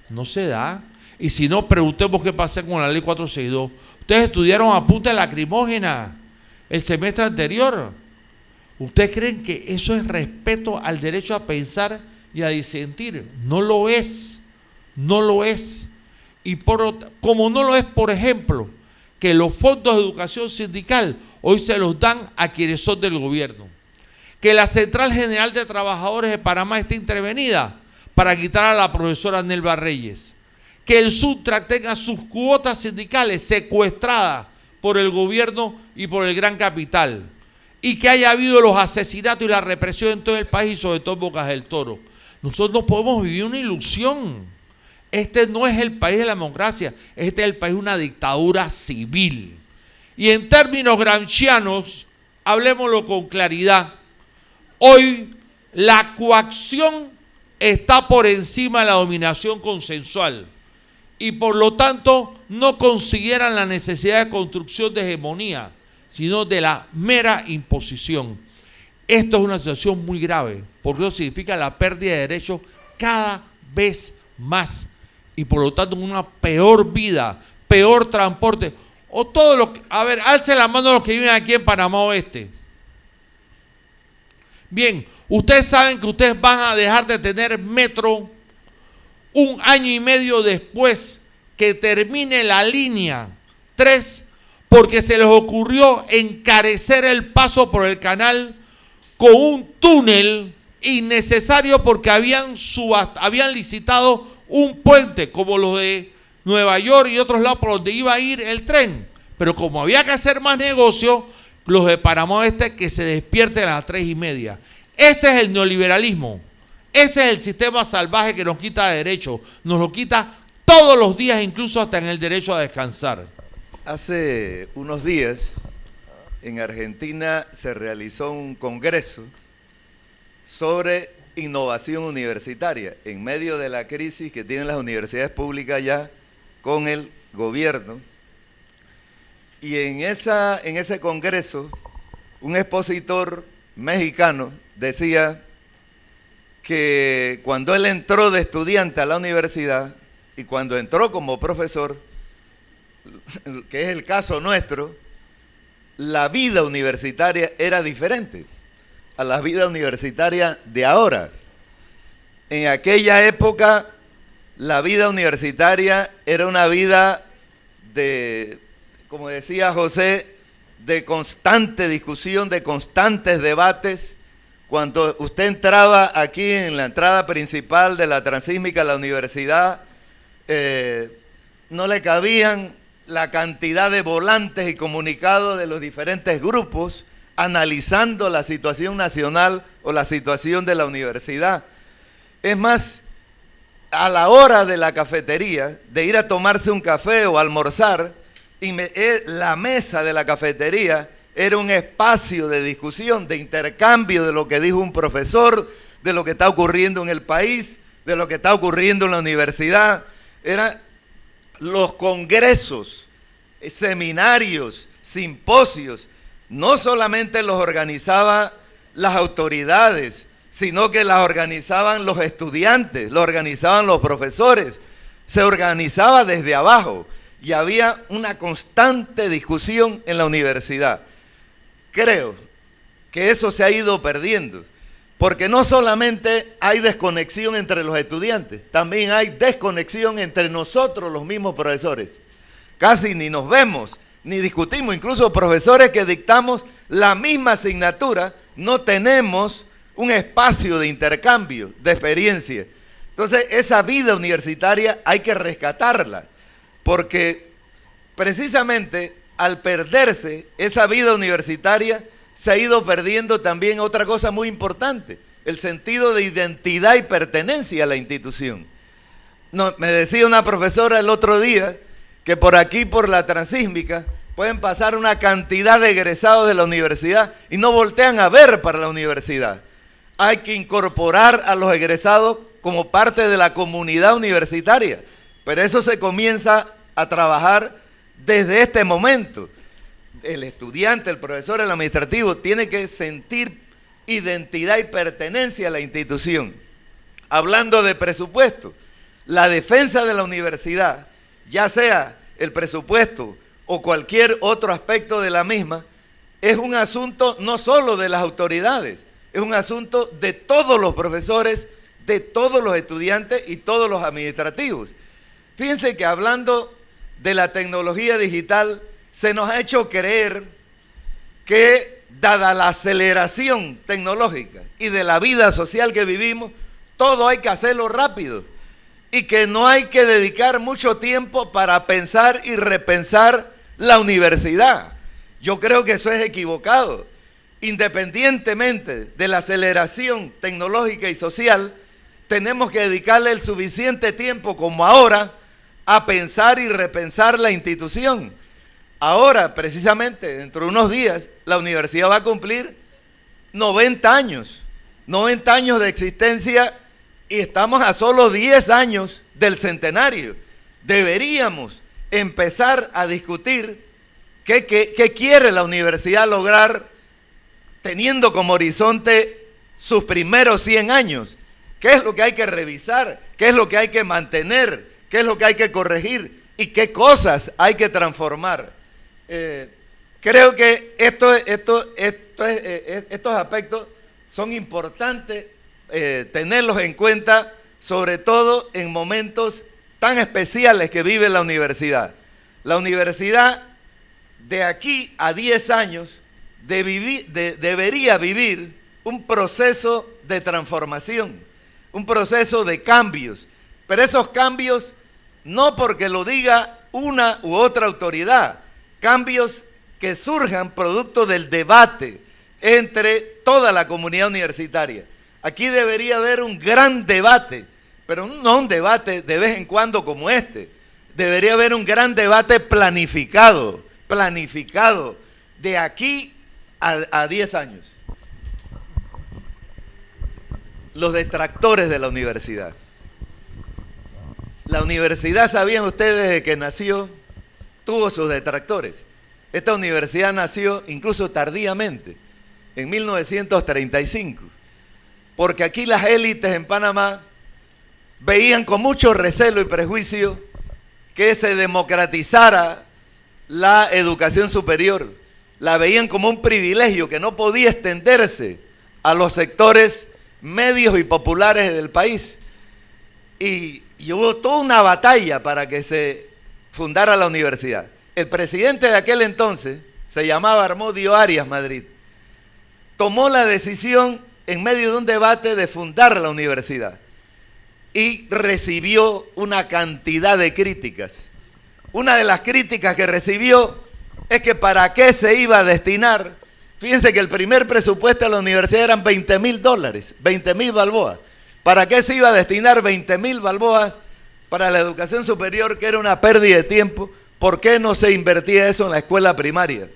no se da. Y si no, preguntemos qué pasa con la ley 462. Ustedes estudiaron a punta de lacrimógena el semestre anterior. ¿Ustedes creen que eso es respeto al derecho a pensar y a disentir? No lo es, no lo es. Y como no lo es, por ejemplo, que los fondos de educación sindical hoy se los dan a quienes son del gobierno, que la Central General de Trabajadores de Panamá está intervenida para quitar a la profesora Nelva Reyes, que el Subtrac tenga sus cuotas sindicales secuestradas por el gobierno y por el gran capital, y que haya habido los asesinatos y la represión en todo el país, sobre todo en Bocas del Toro. Nosotros no podemos vivir una ilusión. Este no es el país de la democracia, este es el país de una dictadura civil. Y en términos gramscianos, hablemoslo con claridad. Hoy la coacción está por encima de la dominación consensual y por lo tanto no consideran la necesidad de construcción de hegemonía, sino de la mera imposición. Esto es una situación muy grave, porque eso significa la pérdida de derechos cada vez más y por lo tanto una peor vida, peor transporte, o todo lo que... A ver, alce la mano a los que viven aquí en Panamá Oeste. Bien, ustedes saben que ustedes van a dejar de tener metro 1 año y medio después que termine la línea 3, porque se les ocurrió encarecer el paso por el canal con un túnel innecesario porque habían licitado un puente como los de Nueva York y otros lados por donde iba a ir el tren, Pero como había que hacer más negocio, los de Panamá Oeste que se despierten a las 3:30. Ese es el neoliberalismo. Ese es el sistema salvaje que nos quita derechos. Nos lo quita todos los días, incluso hasta en el derecho a descansar. Hace unos días en Argentina se realizó un congreso sobre innovación universitaria en medio de la crisis que tienen las universidades públicas ya con el gobierno. Y en ese congreso, un expositor mexicano decía que cuando él entró de estudiante a la universidad y cuando entró como profesor, que es el caso nuestro, la vida universitaria era diferente a la vida universitaria de ahora. En aquella época, la vida universitaria era una vida de, como decía José, de constante discusión, de constantes debates. Cuando usted entraba aquí en la entrada principal de la Transísmica a la universidad, no le cabían la cantidad de volantes y comunicados de los diferentes grupos analizando la situación nacional o la situación de la universidad. Es más, a la hora de la cafetería, de ir a tomarse un café o almorzar, la mesa de la cafetería era un espacio de discusión, de intercambio de lo que dijo un profesor, de lo que está ocurriendo en el país, de lo que está ocurriendo en la universidad. Eran los congresos, seminarios, simposios, no solamente los organizaban las autoridades, sino que las organizaban los estudiantes, los organizaban los profesores, se organizaba desde abajo y había una constante discusión en la universidad. Creo que eso se ha ido perdiendo, porque no solamente hay desconexión entre los estudiantes, también hay desconexión entre nosotros los mismos profesores. Casi ni nos vemos, ni discutimos, incluso profesores que dictamos la misma asignatura, no tenemos un espacio de intercambio, de experiencia. Entonces, esa vida universitaria hay que rescatarla, porque precisamente al perderse esa vida universitaria, se ha ido perdiendo también otra cosa muy importante, el sentido de identidad y pertenencia a la institución. No, me decía una profesora el otro día que por aquí, por la Transísmica, pueden pasar una cantidad de egresados de la universidad y no voltean a ver para la universidad. Hay que incorporar a los egresados como parte de la comunidad universitaria, pero eso se comienza a trabajar desde este momento. El estudiante, el profesor, el administrativo tiene que sentir identidad y pertenencia a la institución. Hablando de presupuesto, la defensa de la universidad, ya sea el presupuesto o cualquier otro aspecto de la misma, es un asunto no solo de las autoridades, es un asunto de todos los profesores, de todos los estudiantes y todos los administrativos. Fíjense que hablando de la tecnología digital, se nos ha hecho creer que, dada la aceleración tecnológica y de la vida social que vivimos, todo hay que hacerlo rápido y que no hay que dedicar mucho tiempo para pensar y repensar la universidad. Yo creo que eso es equivocado. Independientemente de la aceleración tecnológica y social, tenemos que dedicarle el suficiente tiempo como ahora a pensar y repensar la institución. Ahora, precisamente, dentro de unos días, la universidad va a cumplir 90 años de existencia y estamos a solo 10 años del centenario. Deberíamos empezar a discutir qué quiere la universidad lograr teniendo como horizonte sus primeros 100 años. ¿Qué es lo que hay que revisar? ¿Qué es lo que hay que mantener? ¿Qué es lo que hay que corregir? ¿Y qué cosas hay que transformar? Creo que estos aspectos son importantes tenerlos en cuenta, sobre todo en momentos tan especiales que vive la universidad. La universidad de aquí a 10 años debería vivir un proceso de transformación, un proceso de cambios, pero esos cambios no porque lo diga una u otra autoridad, cambios que surjan producto del debate entre toda la comunidad universitaria. Aquí debería haber un gran debate, pero no un debate de vez en cuando como este. Debería haber un gran debate planificado de aquí a 10 años. Los detractores de la universidad. La universidad, sabían ustedes, desde que nació, tuvo sus detractores. Esta universidad nació incluso tardíamente, en 1935, porque aquí las élites en Panamá veían con mucho recelo y prejuicio que se democratizara la educación superior. La veían como un privilegio que no podía extenderse a los sectores medios y populares del país. Y hubo toda una batalla para que se fundara la universidad. El presidente de aquel entonces, se llamaba Armodio Arias Madrid, tomó la decisión en medio de un debate de fundar la universidad y recibió una cantidad de críticas. Una de las críticas que recibió es que para qué se iba a destinar. Fíjense que el primer presupuesto de la universidad eran $20,000, 20,000 balboas. ¿Para qué se iba a destinar 20,000 balboas para la educación superior, que era una pérdida de tiempo? ¿Por qué no se invertía eso en la escuela primaria?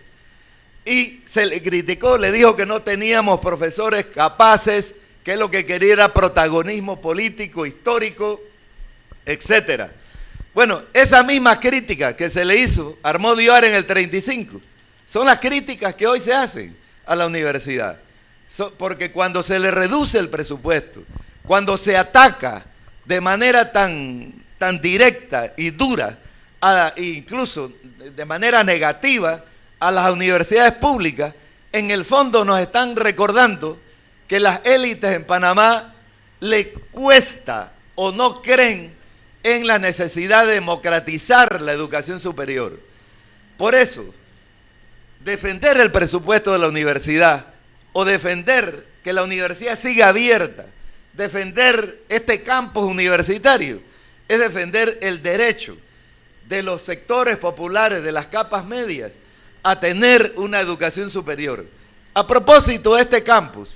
Y se le criticó, le dijo que no teníamos profesores capaces, que lo que quería era protagonismo político, histórico, etcétera. Bueno, esa misma crítica que se le hizo a Armodio Arias en el 35, son las críticas que hoy se hacen a la universidad. Porque cuando se le reduce el presupuesto, cuando se ataca de manera tan directa y dura, incluso de manera negativa, a las universidades públicas, en el fondo nos están recordando que las élites en Panamá le cuesta o no creen en la necesidad de democratizar la educación superior. Por eso, defender el presupuesto de la universidad o defender que la universidad siga abierta, defender este campus universitario, es defender el derecho de los sectores populares, de las capas medias, a tener una educación superior. A propósito de este campus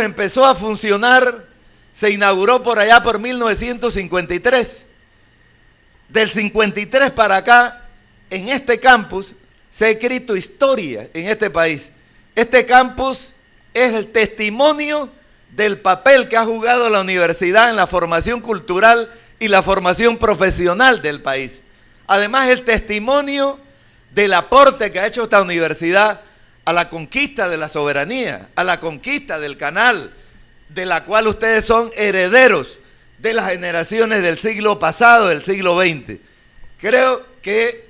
empezó a funcionar, se inauguró por allá por 1953. Del 53 para acá, en este campus se ha escrito historia en este país. Este campus es el testimonio del papel que ha jugado la universidad en la formación cultural y la formación profesional del país. Además, el testimonio del aporte que ha hecho esta universidad a la conquista de la soberanía, a la conquista del canal, de la cual ustedes son herederos de las generaciones del siglo pasado, del siglo XX. Creo que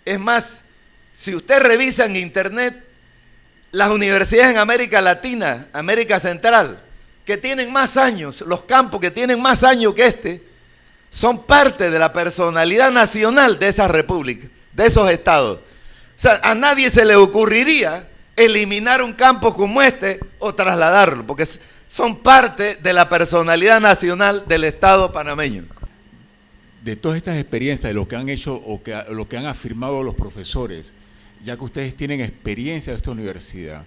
es más, si usted revisa en internet, las universidades en América Latina, América Central, que tienen más años, los campos que tienen más años que este, son parte de la personalidad nacional de esas repúblicas, de esos estados. O sea, a nadie se le ocurriría eliminar un campo como este o trasladarlo, porque son parte de la personalidad nacional del estado panameño. De todas estas experiencias, de lo que han hecho o lo que han afirmado los profesores, ya que ustedes tienen experiencia de esta universidad,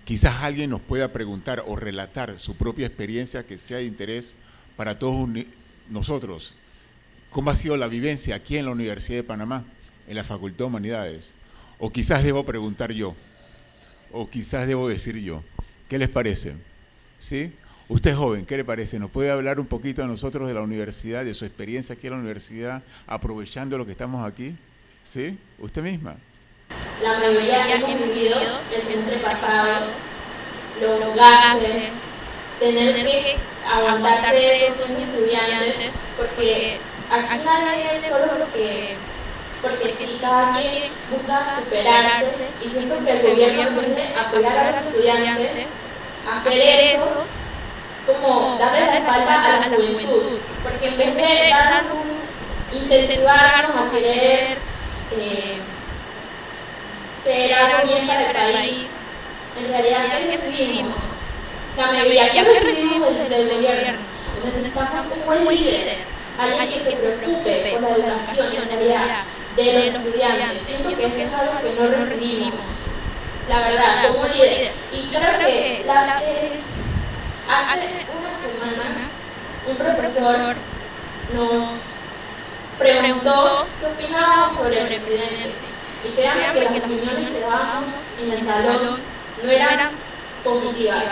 quizás alguien nos pueda preguntar o relatar su propia experiencia que sea de interés para todos nosotros. ¿Cómo ha sido la vivencia aquí en la Universidad de Panamá, en la Facultad de Humanidades? O quizás debo preguntar yo, o quizás debo decir yo. ¿Qué les parece? ¿Sí? Usted es joven, ¿qué le parece? ¿Nos puede hablar un poquito a nosotros de la universidad, de su experiencia aquí en la universidad, aprovechando lo que estamos aquí? ¿Sí? ¿Usted misma? La mayoría hemos vivido el semestre pasado, los gases, tener que aguantarse esos estudiantes, porque aquí nadie es solo porque sí, cada quien busca superarse, y siento que el gobierno, en vez de apoyar a los estudiantes, hacer eso, como darle la espalda a la juventud, porque en vez de darnos incentivarnos a querer ser algo bien para el país, en realidad, ¿qué recibimos? La mayoría, ¿qué recibimos del gobierno? Necesitamos un buen líder, alguien que se preocupe por la educación, en realidad. de los estudiantes. Siento que eso es algo que no recibimos, la verdad, como líder. Y creo que hace unas semanas un profesor nos preguntó qué opinábamos sobre el presidente. Y créanme que las opiniones que dábamos en el salón no eran positivas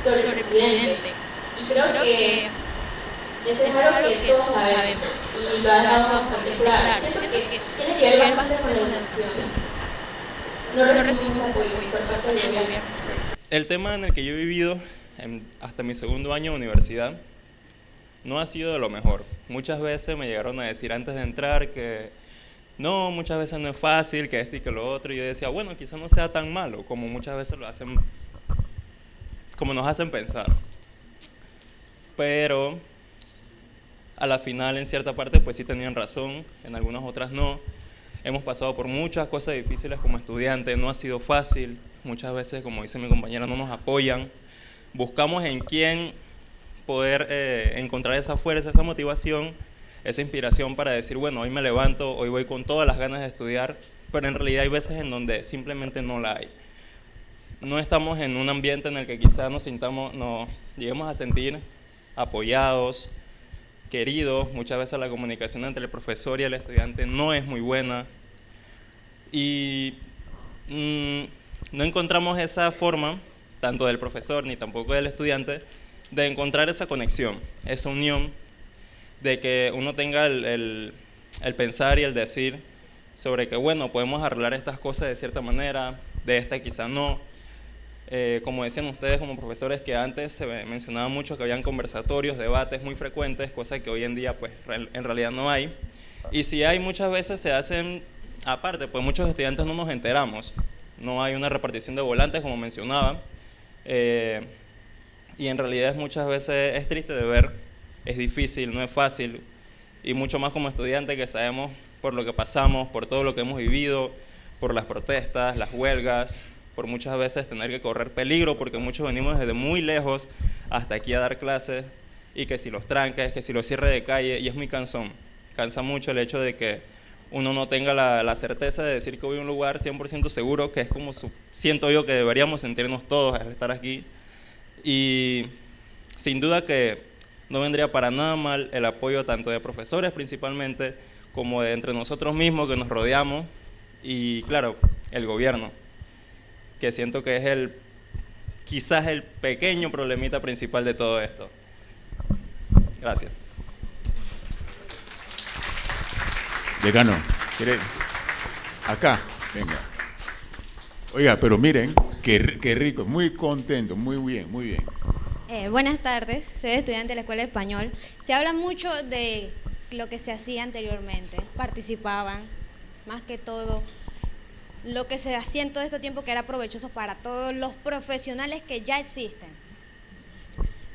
sobre el presidente. Y creo que eso es algo que todos sabemos y lo has dado bastante claro. Siento que tiene que ver bastante con la educación. No recibimos apoyo por parte del gobierno. El tema en el que yo he vivido hasta mi segundo año de universidad no ha sido de lo mejor. Muchas veces me llegaron a decir antes de entrar que no, muchas veces no es fácil, que esto y que lo otro. Y yo decía, bueno, quizás no sea tan malo como muchas veces lo hacen, como nos hacen pensar. Pero a la final, en cierta parte, pues sí tenían razón, en algunas otras no. Hemos pasado por muchas cosas difíciles como estudiantes, no ha sido fácil. Muchas veces, como dice mi compañera, no nos apoyan. Buscamos en quién poder encontrar esa fuerza, esa motivación, esa inspiración para decir, bueno, hoy me levanto, hoy voy con todas las ganas de estudiar, pero en realidad hay veces en donde simplemente no la hay. No estamos en un ambiente en el que quizás nos lleguemos a sentir apoyados, queridos. Muchas veces la comunicación entre el profesor y el estudiante no es muy buena y no encontramos esa forma, tanto del profesor ni tampoco del estudiante, de encontrar esa conexión, esa unión, de que uno tenga el pensar y el decir sobre que, bueno, podemos arreglar estas cosas de cierta manera, de esta quizá no. Como decían ustedes como profesores, que antes se mencionaba mucho que habían conversatorios, debates muy frecuentes, cosas que hoy en día pues en realidad no hay. Y si hay, muchas veces se hacen aparte, pues muchos estudiantes no nos enteramos. No hay una repartición de volantes, como mencionaba. Y en realidad muchas veces es triste de ver, es difícil, no es fácil. Y mucho más como estudiantes que sabemos por lo que pasamos, por todo lo que hemos vivido, por las protestas, las huelgas, por muchas veces tener que correr peligro, porque muchos venimos desde muy lejos hasta aquí a dar clases, y que si los tranques, que si los cierres de calle, y es muy cansón. Cansa mucho el hecho de que uno no tenga la certeza de decir que voy a un lugar 100% seguro, que es como siento yo que deberíamos sentirnos todos al estar aquí. Y sin duda que no vendría para nada mal el apoyo tanto de profesores principalmente, como de entre nosotros mismos que nos rodeamos, y claro, el gobierno, que siento que es quizás el pequeño problemita principal de todo esto. Gracias. Decano, ¿quiere? Acá, venga. Oiga, pero miren, qué rico, muy contento, muy bien, muy bien. Buenas tardes, soy estudiante de la Escuela de Español. Se habla mucho de lo que se hacía anteriormente, participaban, más que todo, lo que se hacía en todo este tiempo que era provechoso para todos los profesionales que ya existen.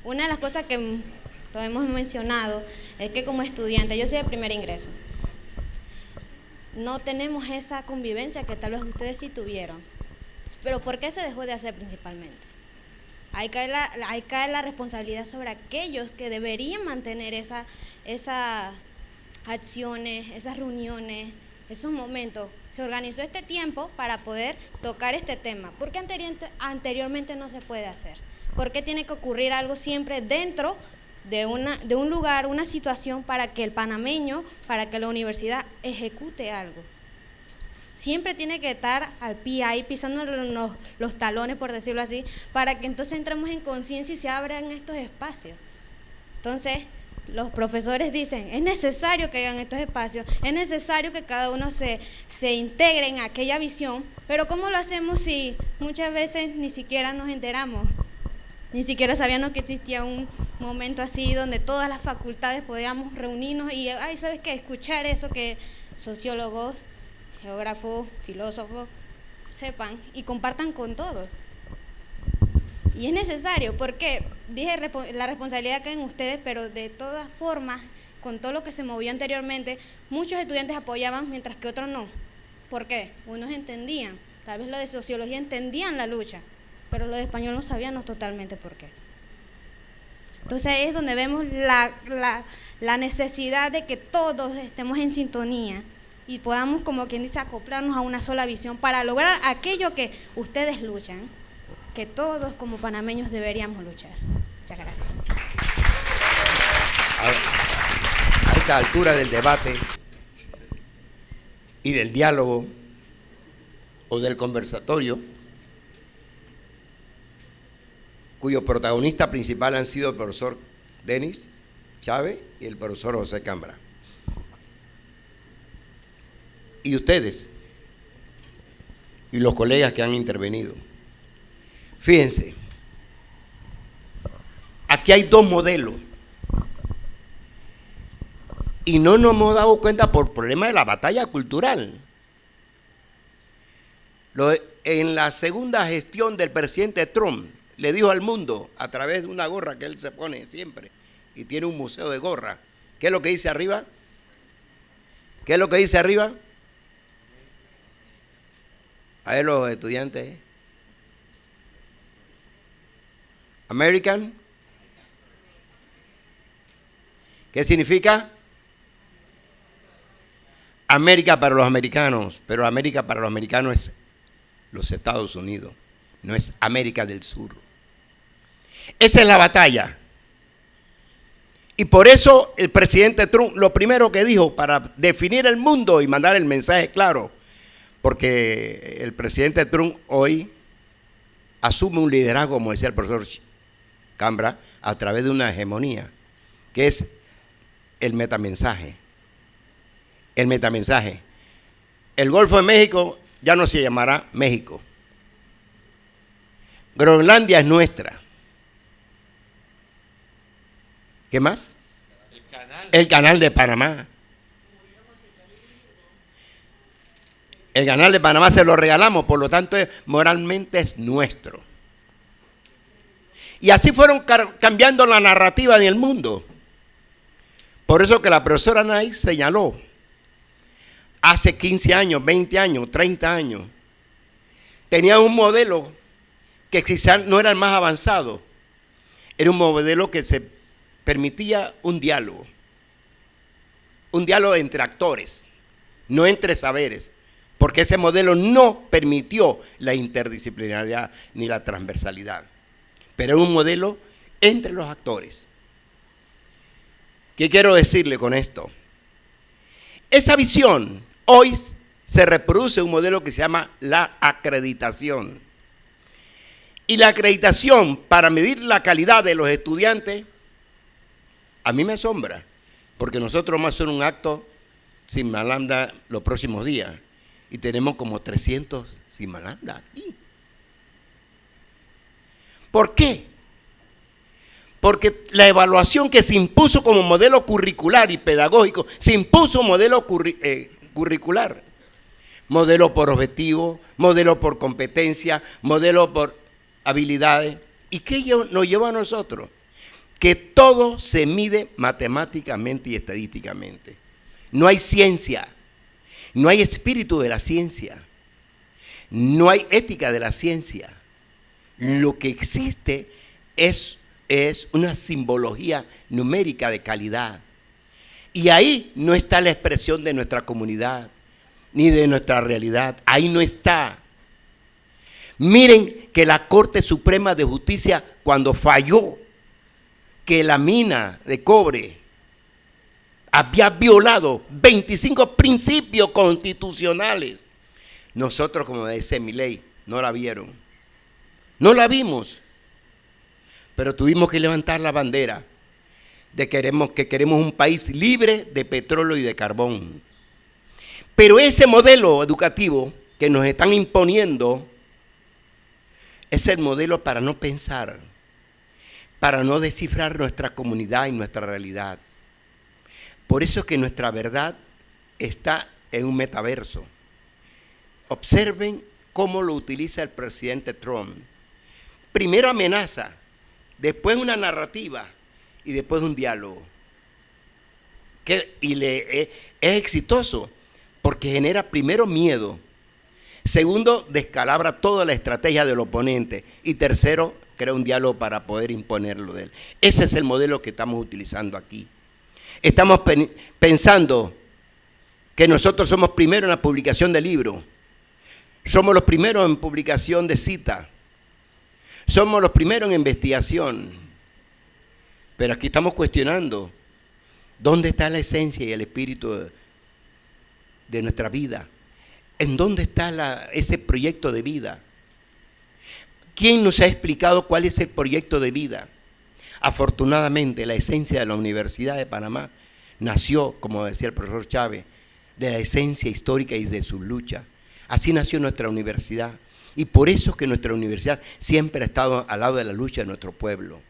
Una de las cosas que hemos mencionado es que como estudiante, yo soy de primer ingreso, no tenemos esa convivencia que tal vez ustedes sí tuvieron. Pero ¿por qué se dejó de hacer principalmente? Ahí cae la responsabilidad sobre aquellos que deberían mantener esas acciones, esas reuniones, esos momentos. Se organizó este tiempo para poder tocar este tema. ¿Por qué anteriormente no se puede hacer? ¿Por qué tiene que ocurrir algo siempre dentro de un lugar, una situación para que el panameño, para que la universidad ejecute algo? Siempre tiene que estar al pie ahí, pisando los talones, por decirlo así, para que entonces entremos en conciencia y se abran estos espacios. Entonces, los profesores dicen, es necesario que hagan estos espacios, es necesario que cada uno se integre en aquella visión, pero ¿cómo lo hacemos si muchas veces ni siquiera nos enteramos? Ni siquiera sabíamos que existía un momento así donde todas las facultades podíamos reunirnos y, ¿sabes qué? Escuchar eso que sociólogos, geógrafos, filósofos sepan y compartan con todos. Y es necesario, porque dije la responsabilidad que en ustedes, pero de todas formas, con todo lo que se movió anteriormente, muchos estudiantes apoyaban mientras que otros no. ¿Por qué? Unos entendían, tal vez los de sociología entendían la lucha, pero los de español no sabíamos totalmente por qué. Entonces es donde vemos la necesidad de que todos estemos en sintonía y podamos, como quien dice, acoplarnos a una sola visión para lograr aquello que ustedes luchan, que todos como panameños deberíamos luchar. Muchas gracias. A esta altura del debate y del diálogo o del conversatorio, cuyo protagonista principal han sido el profesor Denis Chávez y el profesor José Cambra. Y ustedes, y los colegas que han intervenido. Fíjense, aquí hay dos modelos. Y no nos hemos dado cuenta por problema de la batalla cultural. En la segunda gestión del presidente Trump, le dijo al mundo, a través de una gorra que él se pone siempre, y tiene un museo de gorra, ¿qué es lo que dice arriba? ¿Qué es lo que dice arriba? A ver los estudiantes. American. ¿Qué significa? América para los americanos, pero América para los americanos es los Estados Unidos, no es América del Sur. Esa es la batalla. Y por eso el presidente Trump lo primero que dijo para definir el mundo y mandar el mensaje claro, porque el presidente Trump hoy asume un liderazgo, como decía el profesor Cambra, a través de una hegemonía, que es el metamensaje. El metamensaje. El Golfo de México ya no se llamará México. Groenlandia es nuestra. ¿Qué más? El canal de Panamá. El canal de Panamá se lo regalamos, por lo tanto moralmente es nuestro. Y así fueron cambiando la narrativa en el mundo. Por eso que la profesora Nay señaló, hace 15 años, 20 años, 30 años, tenía un modelo que quizás no era el más avanzado. Era un modelo que se permitía un diálogo entre actores, no entre saberes, porque ese modelo no permitió la interdisciplinariedad ni la transversalidad, pero era un modelo entre los actores. ¿Qué quiero decirle con esto? Esa visión hoy se reproduce un modelo que se llama la acreditación. Y la acreditación para medir la calidad de los estudiantes, a mí me asombra, porque nosotros vamos a hacer un acto Sigma Lambda los próximos días y tenemos como 300 Sigma Lambda aquí. ¿Por qué? Porque la evaluación que se impuso como modelo curricular y pedagógico, se impuso un modelo curricular, modelo por objetivo, modelo por competencia, modelo por habilidades. ¿Y qué nos lleva a nosotros? Que todo se mide matemáticamente y estadísticamente. No hay ciencia, no hay espíritu de la ciencia, no hay ética de la ciencia. Lo que existe es una simbología numérica de calidad. Y ahí no está la expresión de nuestra comunidad, ni de nuestra realidad. Ahí no está. Miren que la Corte Suprema de Justicia, cuando falló que la mina de cobre había violado 25 principios constitucionales, nosotros, como dice mi ley, no la vieron. No la vimos. Pero tuvimos que levantar la bandera de que queremos un país libre de petróleo y de carbón. Pero ese modelo educativo que nos están imponiendo es el modelo para no pensar, para no descifrar nuestra comunidad y nuestra realidad. Por eso es que nuestra verdad está en un metaverso. Observen cómo lo utiliza el presidente Trump. Primero amenaza, después una narrativa y después un diálogo. Es exitoso porque genera primero miedo, segundo descalabra toda la estrategia del oponente y tercero crea un diálogo para poder imponerlo de él. Ese es el modelo que estamos utilizando aquí. Estamos pensando que nosotros somos primeros en la publicación de libros, somos los primeros en publicación de cita, somos los primeros en investigación, pero aquí estamos cuestionando dónde está la esencia y el espíritu de nuestra vida, en dónde está ese proyecto de vida. ¿Quién nos ha explicado cuál es el proyecto de vida? Afortunadamente, la esencia de la Universidad de Panamá nació, como decía el profesor Chávez, de la esencia histórica y de sus luchas. Así nació nuestra universidad. Y por eso es que nuestra universidad siempre ha estado al lado de la lucha de nuestro pueblo,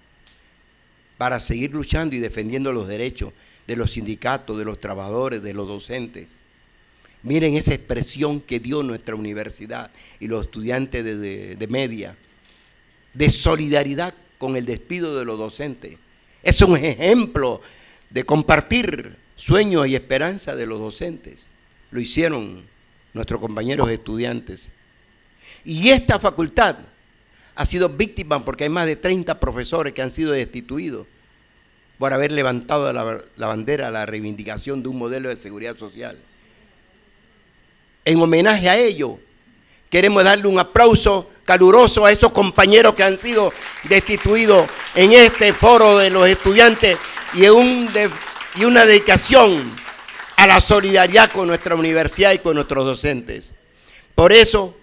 para seguir luchando y defendiendo los derechos de los sindicatos, de los trabajadores, de los docentes. Miren esa expresión que dio nuestra universidad y los estudiantes de media, de solidaridad con el despido de los docentes. Es un ejemplo de compartir sueños y esperanza de los docentes. Lo hicieron nuestros compañeros estudiantes. Y esta facultad ha sido víctima porque hay más de 30 profesores que han sido destituidos por haber levantado la bandera, la reivindicación de un modelo de seguridad social. En homenaje a ello, queremos darle un aplauso caluroso a esos compañeros que han sido destituidos en este foro de los estudiantes y una dedicación a la solidaridad con nuestra universidad y con nuestros docentes. Por eso,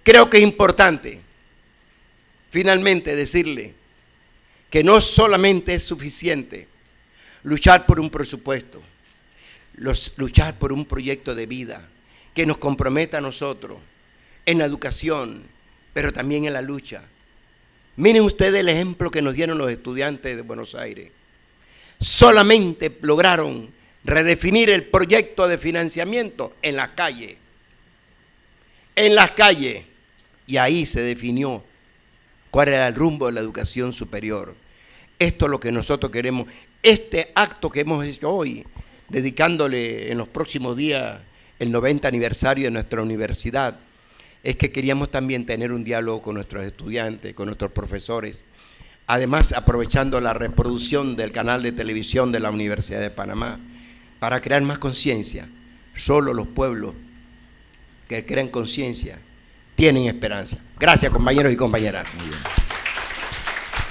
creo que es importante, finalmente, decirle que no solamente es suficiente luchar por un presupuesto, luchar por un proyecto de vida que nos comprometa a nosotros en la educación, pero también en la lucha. Miren ustedes el ejemplo que nos dieron los estudiantes de Buenos Aires. Solamente lograron redefinir el proyecto de financiamiento en las calles. En las calles. Y ahí se definió cuál era el rumbo de la educación superior. Esto es lo que nosotros queremos. Este acto que hemos hecho hoy, dedicándole en los próximos días el 90 aniversario de nuestra universidad, es que queríamos también tener un diálogo con nuestros estudiantes, con nuestros profesores, además aprovechando la reproducción del canal de televisión de la Universidad de Panamá, para crear más conciencia. Solo los pueblos que crean conciencia tienen esperanza. Gracias, compañeros y compañeras. Muy bien.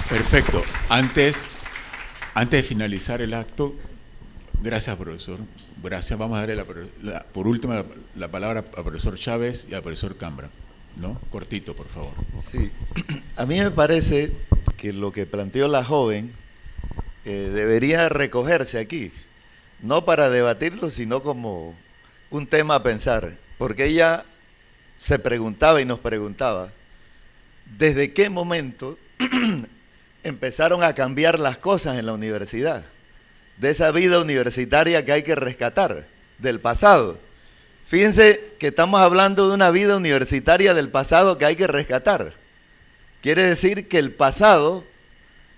Perfecto. Antes de finalizar el acto, gracias, profesor. Gracias. Vamos a darle por última la palabra al profesor Chávez y al profesor Cambra, ¿no? Cortito, por favor. Sí. A mí me parece que lo que planteó la joven debería recogerse aquí, no para debatirlo, sino como un tema a pensar, porque ella se preguntaba y nos preguntaba, ¿desde qué momento empezaron a cambiar las cosas en la universidad? De esa vida universitaria que hay que rescatar, del pasado. Fíjense que estamos hablando de una vida universitaria del pasado que hay que rescatar. Quiere decir que el pasado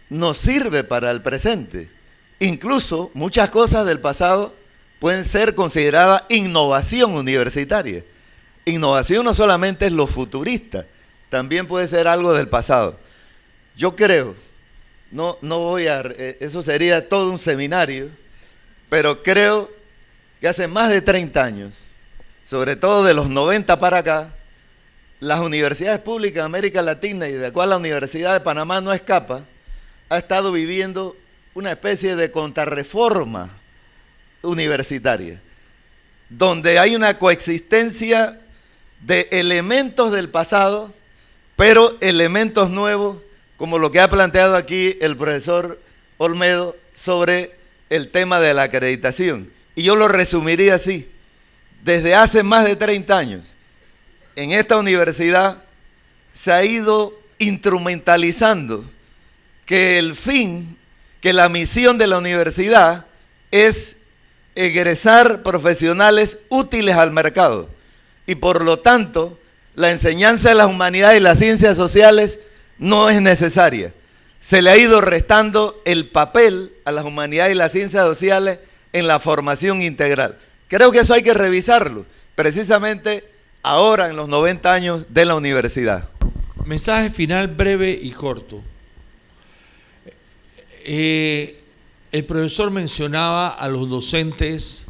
nos sirve para el presente. Incluso muchas cosas del pasado pueden ser consideradas innovación universitaria. Innovación no solamente es lo futurista, también puede ser algo del pasado. Yo creo, no voy a, eso sería todo un seminario, pero creo que hace más de 30 años, sobre todo de los 90 para acá, las universidades públicas de América Latina, y de la cual la Universidad de Panamá no escapa, ha estado viviendo una especie de contrarreforma universitaria, donde hay una coexistencia de elementos del pasado, pero elementos nuevos, como lo que ha planteado aquí el profesor Olmedo sobre el tema de la acreditación. Y yo lo resumiría así: desde hace más de 30 años, en esta universidad se ha ido instrumentalizando que el fin, que la misión de la universidad es egresar profesionales útiles al mercado. Y por lo tanto, la enseñanza de las humanidades y las ciencias sociales no es necesaria. Se le ha ido restando el papel a las humanidades y las ciencias sociales en la formación integral. Creo que eso hay que revisarlo, precisamente ahora en los 90 años de la universidad. Mensaje final breve y corto. El profesor mencionaba a los docentes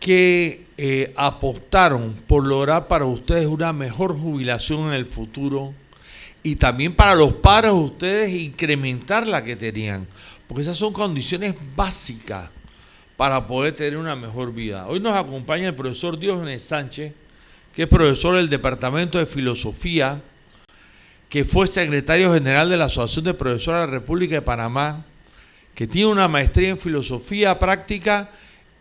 que apostaron por lograr para ustedes una mejor jubilación en el futuro y también para los padres de ustedes incrementar la que tenían, porque esas son condiciones básicas para poder tener una mejor vida. Hoy nos acompaña el profesor Diógenes Sánchez, que es profesor del Departamento de Filosofía, que fue secretario general de la Asociación de Profesores de la República de Panamá, que tiene una maestría en Filosofía Práctica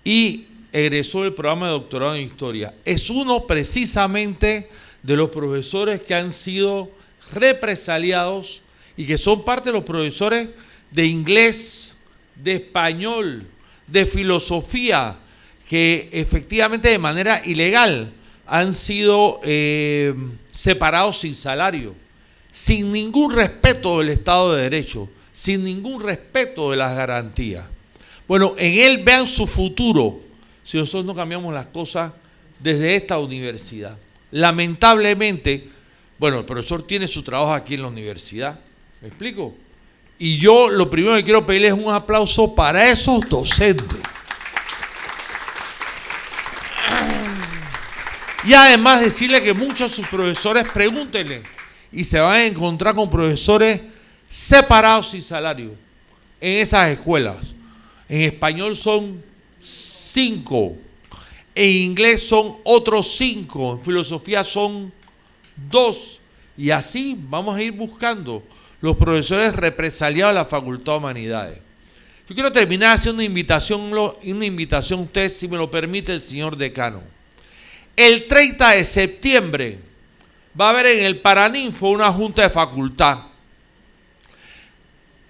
y egresó del programa de doctorado en Historia. Es uno precisamente de los profesores que han sido represaliados y que son parte de los profesores de inglés, de español, de filosofía, que efectivamente de manera ilegal han sido separados sin salario, sin ningún respeto del Estado de Derecho, sin ningún respeto de las garantías. Bueno, en él vean su futuro si nosotros no cambiamos las cosas desde esta universidad. Lamentablemente, bueno, el profesor tiene su trabajo aquí en la universidad, ¿me explico? Y yo lo primero que quiero pedirles es un aplauso para esos docentes. Y además decirle que muchos de sus profesores, pregúntenle, y se van a encontrar con profesores separados sin salario en esas escuelas. En español son 5, en inglés son otros 5, en filosofía son 2, y así vamos a ir buscando los profesores represaliados de la Facultad de Humanidades. Yo quiero terminar haciendo una invitación a usted, si me lo permite el señor decano. El 30 de septiembre va a haber en el Paraninfo una junta de facultad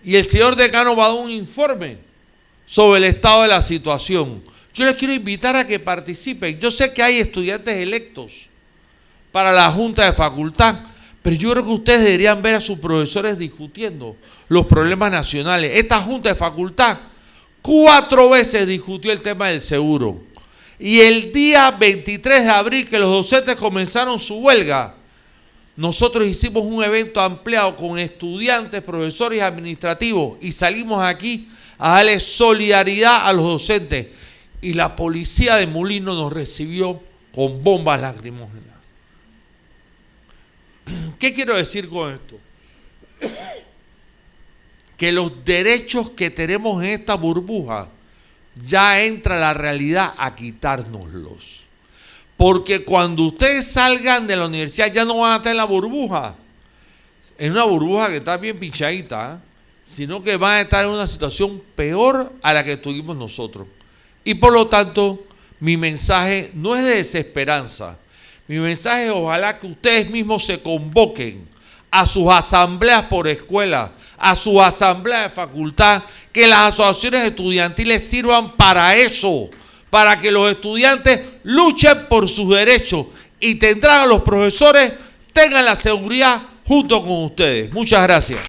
y el señor decano va a dar un informe sobre el estado de la situación. Yo les quiero invitar a que participen. Yo sé que hay estudiantes electos para la junta de facultad, pero yo creo que ustedes deberían ver a sus profesores discutiendo los problemas nacionales. Esta junta de facultad 4 veces discutió el tema del seguro. Y el día 23 de abril, que los docentes comenzaron su huelga, nosotros hicimos un evento ampliado con estudiantes, profesores y administrativos y salimos aquí a darle solidaridad a los docentes. Y la policía de Molino nos recibió con bombas lacrimógenas. ¿Qué quiero decir con esto? Que los derechos que tenemos en esta burbuja, ya entra la realidad a quitárnoslos. Porque cuando ustedes salgan de la universidad ya no van a estar en la burbuja, en una burbuja que está bien pinchadita, sino que van a estar en una situación peor a la que estuvimos nosotros. Y por lo tanto, mi mensaje no es de desesperanza. Mi mensaje es ojalá que ustedes mismos se convoquen a sus asambleas por escuela, a su asamblea de facultad, que las asociaciones estudiantiles sirvan para eso, para que los estudiantes luchen por sus derechos y tendrán a los profesores, tengan la seguridad junto con ustedes. Muchas gracias.